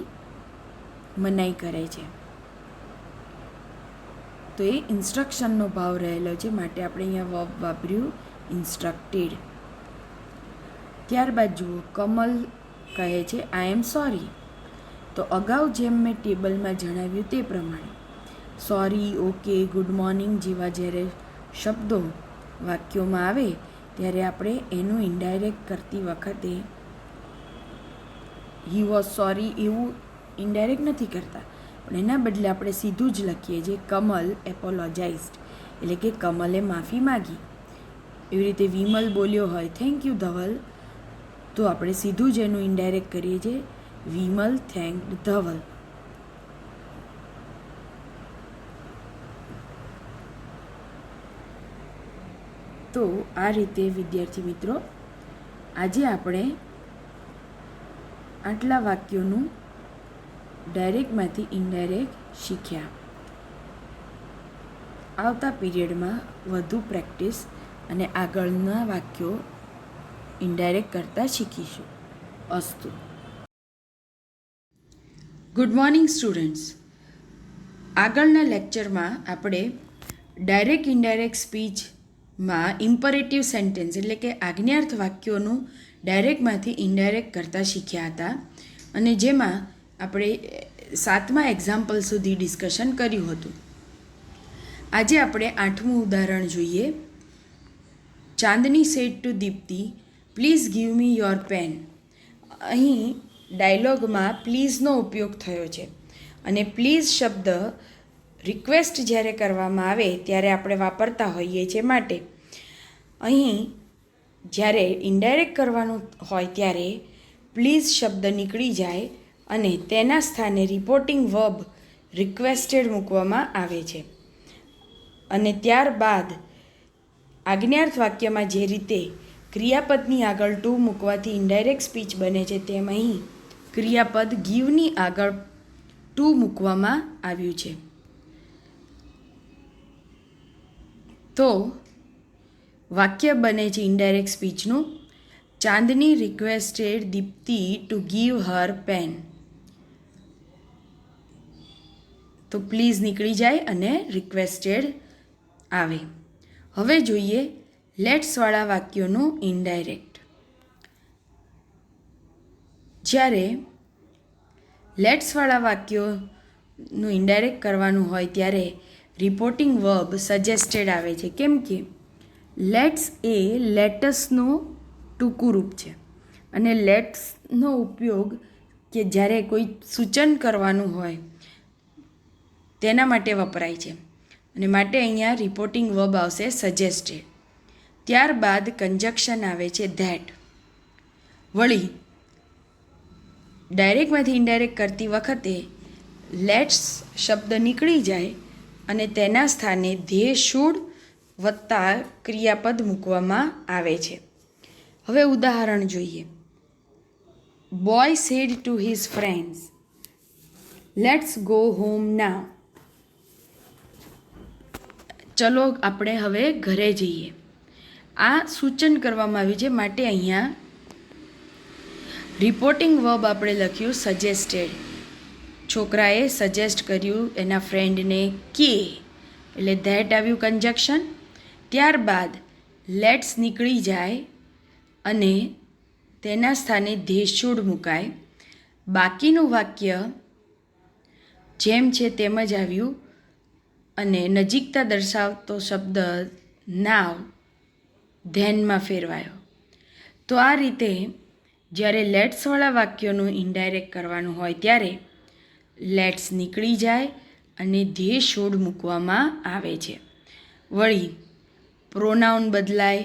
મનાઈ કરે છે. તો એ ઇન્સ્ટ્રક્શનનો ભાવ રહેલો છે માટે આપણે અહીંયા વર્બ વાપર્યું ઇન્સ્ટ્રક્ટેડ. ત્યારબાદ જુઓ, કમલ કહે છે આઈ એમ સોરી. તો અગાઉ જેમ મેં ટેબલમાં જણાવ્યું તે પ્રમાણે સોરી, ઓકે, ગુડ મોર્નિંગ જેવા જ્યારે શબ્દો વાક્યોમાં આવે ત્યારે આપણે એનું ઇનડાયરેક્ટ કરતી વખતે હી વોઝ સોરી એવું ઇનડાયરેક્ટ નથી કરતા, પણ એના બદલે આપણે સીધું જ લખીએ છીએ કમલ એપોલોજાઇઝડ એટલે કે કમલે માફી માગી. એવી રીતે વિમલ બોલ્યો હોય થેન્ક યુ ધવલ, તો આપણે સીધું જ એનું ઇનડાયરેક્ટ કરીએ છીએ વિમલ થેન્ક્ડ ધવલ. તો આ રીતે વિદ્યાર્થી મિત્રો આજે આપણે આટલા વાક્યોનું ડાયરેક્ટમાંથી ઇનડાયરેક્ટ શીખ્યા. આવતા પીરિયડમાં વધુ પ્રેક્ટિસ અને આગળના વાક્યો ઇનડાયરેક્ટ કરતાં શીખીશું. અસ્તુ. Good morning students. આગળના લેક્ચરમાં આપણે ડાયરેક્ટ ઇનડાયરેક્ટ સ્પીચ માં ઇમ્પરેટિવ સેન્ટેન્સ એટલે કે આજ્ઞાર્થ વાક્યોનું ડાયરેક્ટમાંથી ઇનડાયરેક્ટ કરતાં શીખ્યા હતા, અને જેમાં આપણે 7મા એક્ઝામ્પલ સુધી ડિસ્કશન કર્યું હતું. આજે આપણે 8મું ઉદાહરણ જોઈએ. Chandni said to Dipti, please give me your pen. અહીં ડાયલોગમાં પ્લીઝનો ઉપયોગ થયો છે, અને પ્લીઝ શબ્દ રિક્વેસ્ટ જ્યારે કરવામાં આવે ત્યારે આપણે વાપરતા હોઈએ છીએ. માટે અહીં જ્યારે ઇનડાયરેક્ટ કરવાનું હોય ત્યારે પ્લીઝ શબ્દ નીકળી જાય અને તેના સ્થાને રિપોર્ટિંગ વર્બ રિક્વેસ્ટેડ મૂકવામાં આવે છે. અને ત્યારબાદ આજ્ઞાર્થ વાક્યમાં જે રીતે ક્રિયાપદની આગળ ટુ મૂકવાથી ઇનડાયરેક્ટ સ્પીચ બને છે, તેમ અહીં ક્રિયાપદ ગીવની આગળ ટુ મૂકવામાં આવ્યું છે. તો વાક્ય બને છે ઇનડાયરેક્ટ સ્પીચનું, Chandni requested Dipti to give her pen. તો પ્લીઝ નીકળી જાય અને રિક્વેસ્ટેડ આવે. હવે જોઈએ લેટ્સવાળા વાક્યોનું ઇનડાયરેક્ટ. જ્યારે લેટ્સવાળા વાક્યોનું ઇનડાયરેક્ટ કરવાનું હોય ત્યારે રિપોર્ટિંગ વર્બ સજેસ્ટેડ આવે છે, કેમ કે લેટ્સ એ લેટસનું ટૂંકું રૂપ છે, અને લેટ્સનો ઉપયોગ કે જ્યારે કોઈ સૂચન કરવાનું હોય તેના માટે વપરાય છે, અને માટે અહીંયા રિપોર્ટિંગ વર્બ આવશે સજેસ્ટેડ. ત્યારબાદ કંજક્શન આવે છે ધેટ. વળી ડાયરેક્ટમાંથી ઇનડાયરેક્ટ કરતી વખતે લેટ્સ શબ્દ નીકળી જાય અને તેના સ્થાને ધે શુડ વત્તા ક્રિયાપદ મૂકવામાં આવે છે. હવે ઉદાહરણ જોઈએ. Boy said to his friends, let's go home now. ચલો આપણે હવે ઘરે જઈએ. આ સૂચન કરવામાં આવ્યું છે, માટે અહીંયા રિપોર્ટિંગ વર્બ આપણે લખ્યું સજેસ્ટેડ. છોકરાએ સજેસ્ટ કર્યું એના ફ્રેન્ડને કે, એટલે ધેટ આવ્યું કંજક્શન. ત્યારબાદ લેટ્સ નીકળી જાય અને તેના સ્થાને ધે શુડ મુકાય. બાકીનું વાક્ય જેમ છે તેમ જ આવ્યું, અને નજીકતા દર્શાવતો શબ્દ નાવ ધેનમાં ફેરવાયો. તો આ રીતે જ્યારે લેટ્સવાળા વાક્યોનું ઇનડાયરેક્ટ કરવાનું હોય ત્યારે લેટ્સ નીકળી જાય અને ધે શુડ મૂકવામાં આવે છે. વળી પ્રોનાઉન બદલાય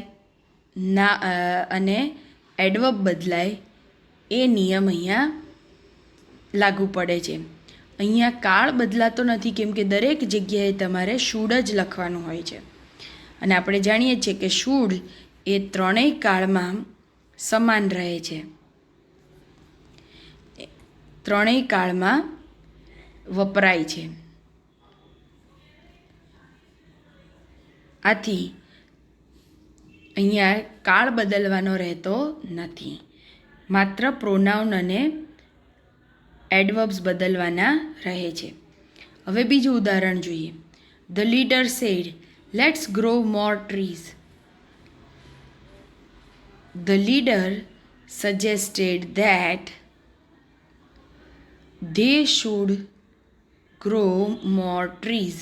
ના અને એડવર્બ બદલાય એ નિયમ અહીંયા લાગુ પડે છે. અહીંયા કાળ બદલાતો નથી, કેમ કે દરેક જગ્યાએ તમારે શુડ જ લખવાનું હોય છે, અને આપણે જાણીએ છીએ કે શુડ એ ત્રણેય કાળમાં સમાન રહે છે. ત્રણેય કાળમાં વપરાય છે. આથી અહીંયા કાળ બદલવાનો રહેતો નથી, માત્ર પ્રોનાઉન અને એડવર્બ્સ બદલવાના રહે છે. હવે બીજું ઉદાહરણ જોઈએ. The leader said, let's grow more trees. The leader suggested that they should grow more trees.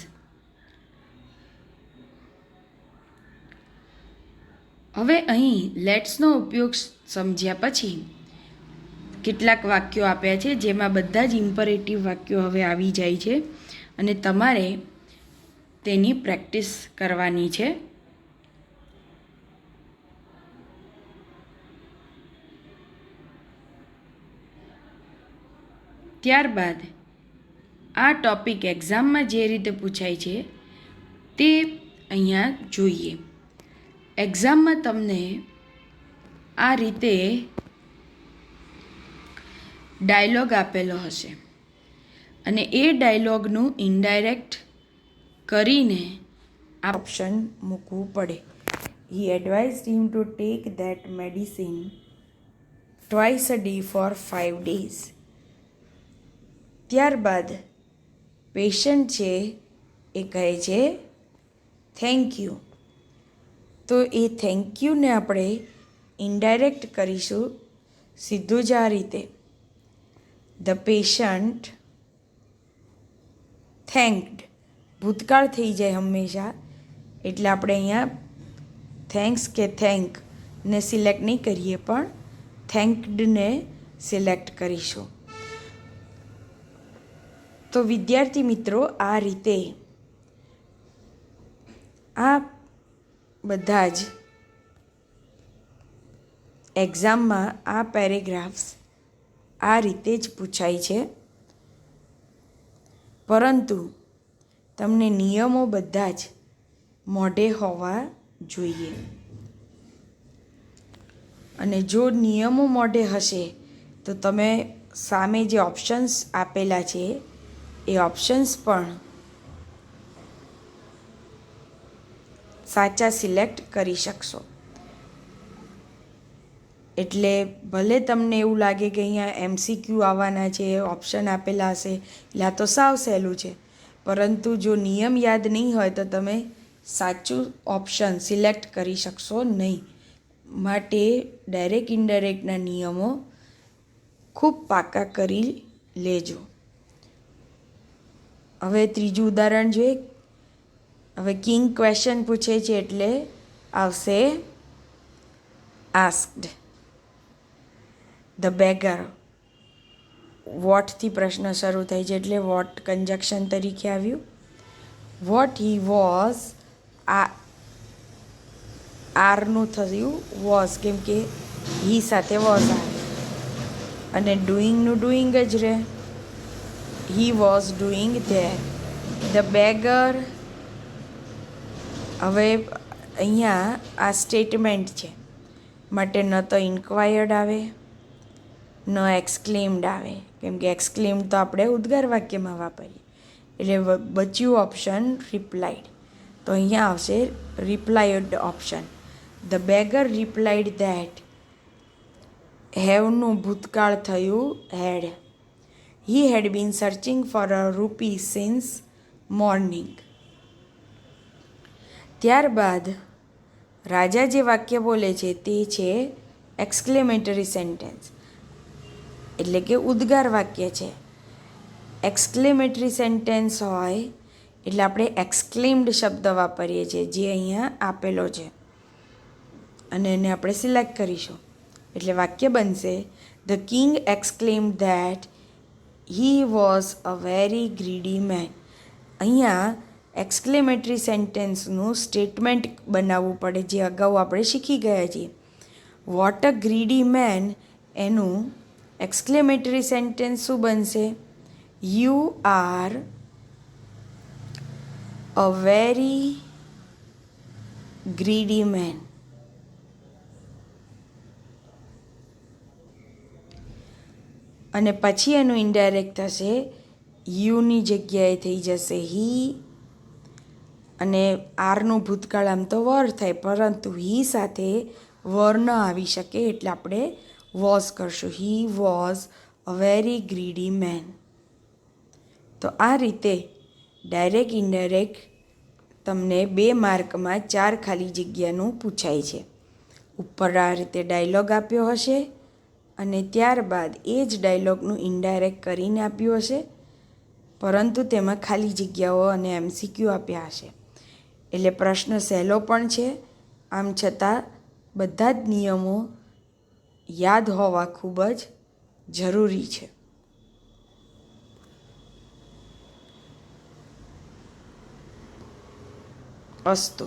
હવે અહીં લેટ્સનો ઉપયોગ સમજ્યા પછી કેટલાક વાક્યો આપ્યા છે, જેમાં બધા જ ઇમ્પરેટિવ વાક્યો હવે આવી જાય છે, અને તમારે તેની પ્રેક્ટિસ કરવાની છે. ત્યારબાદ આ ટૉપિક એક્ઝામમાં જે રીતે પૂછાય છે તે અહીંયા જોઈએ. એક્ઝામમાં તમને આ રીતે ડાયલોગ આપેલો હશે, અને એ ડાયલોગનું ઇનડાયરેક્ટ કરીને આ ઓપ્શન મૂકવું પડે. He advised him to take that medicine twice a day for 5 days. ત્યારબાદ પેશન્ટ છે એ કહે છે થેન્ક યુ. તો એ થેન્ક યુને આપણે ઇનડાયરેક્ટ કરીશું સીધું જ આ રીતે. ધ પેશન્ટ થેન્કડ, ભૂતકાળ થઈ જાય હંમેશા, એટલે આપણે અહીંયા થેન્ક્સ કે થેન્ક ને સિલેક્ટ નહીં કરીએ, પણ થેન્કડને સિલેક્ટ કરીશું. તો વિદ્યાર્થી મિત્રો, આ રીતે આ બધા જ એક્ઝામમાં આ પેરેગ્રાફ્સ આ રીતે જ પૂછાય છે, પરંતુ તમને નિયમો બધા જ મોઢે હોવા જોઈએ. અને જો નિયમો મોઢે હશે તો તમે સામે જે ઓપ્શન્સ આપેલા છે એ ઓપ્શન્સ પણ સાચા સિલેક્ટ કરી શકશો. એટલે ભલે તમને એવું લાગે કે અહીંયા MCQ આવવાના છે, ઓપ્શન આપેલા હશે એટલે આ તો સાવ સહેલું છે, પરંતુ જો નિયમ યાદ નહીં હોય તો તમે સાચું ઓપ્શન સિલેક્ટ કરી શકશો નહીં. માટે ડાયરેક્ટ ઇનડાયરેક્ટના નિયમો ખૂબ પાકા કરી લેજો. હવે ત્રીજું ઉદાહરણ જોઈએ. હવે કિંગ ક્વેશ્ચન પૂછે છે એટલે આવશે આસ્ક્ડ. ધ બેગર, વોટથી પ્રશ્ન શરૂ થાય છે એટલે વોટ કંજક્શન તરીકે આવ્યું. વોટ હી વોઝ, આરનું થયું વોઝ, કેમ કે હી સાથે વોઝ આવે, અને ડુઈંગનું ડુઈંગ જ રહે. He was doing there. The beggar, હવે અહીંયા આ સ્ટેટમેન્ટ છે માટે ન તો ઇન્ક્વાયર્ડ આવે ન એક્સક્લેમ્ડ આવે, કેમ કે એક્સક્લેમ્ડ તો આપણે ઉદ્ગાર વાક્યમાં વાપરીએ, એટલે બચ્યું ઓપ્શન રિપ્લાઇડ. તો અહીંયા આવશે replied option. The beggar replied that, હેવનું ભૂતકાળ થયું હેડ. હી હેડ બીન સર્ચિંગ ફોર અ રૂપી સિન્સ મોર્નિંગ. ત્યારબાદ રાજા જે વાક્ય બોલે છે તે છે એક્સક્લેમેટરી સેન્ટેન્સ, એટલે કે ઉદ્ગાર વાક્ય છે. એક્સક્લેમેટરી સેન્ટેન્સ હોય એટલે આપણે એક્સક્લેમ્ડ શબ્દ વાપરીએ છીએ, જે અહીંયા આપેલો છે, અને એને આપણે સિલેક્ટ કરીશું. એટલે વાક્ય બનશે the king exclaimed that he was a very greedy man. અહીંયા એક્સક્લેમેટરી સેન્ટેન્સનું સ્ટેટમેન્ટ બનાવવું પડે, જે અગાઉ આપણે શીખી ગયા છીએ. વોટ અ ગ્રીડી મેન, એનું એક્સક્લેમેટરી સેન્ટેન્સ શું બનશે? You are a very greedy man. અને પછી એનું ઇનડાયરેક્ટ થશે, યુની જગ્યાએ થઈ જશે હી, અને આરનું ભૂતકાળ આમ તો વર થાય, પરંતુ હી સાથે વર ન આવી શકે એટલે આપણે વોઝ કરશું. He was a very greedy man. તો આ રીતે ડાયરેક્ટ ઇનડાયરેક્ટ તમને 2 માર્કમાં 4 ખાલી જગ્યાનું પૂછાય છે. ઉપર આ રીતે ડાયલોગ આપ્યો હશે અને ત્યારબાદ એ જ ડાયલોગનું ઇનડાયરેક્ટ કરીને આપ્યું હશે, પરંતુ તેમાં ખાલી જગ્યાઓ અને MCQ આપ્યા હશે. એટલે પ્રશ્ન સહેલો પણ છે, આમ છતાં બધા જ નિયમો યાદ હોવા ખૂબ જ જરૂરી છે. અસ્તુ.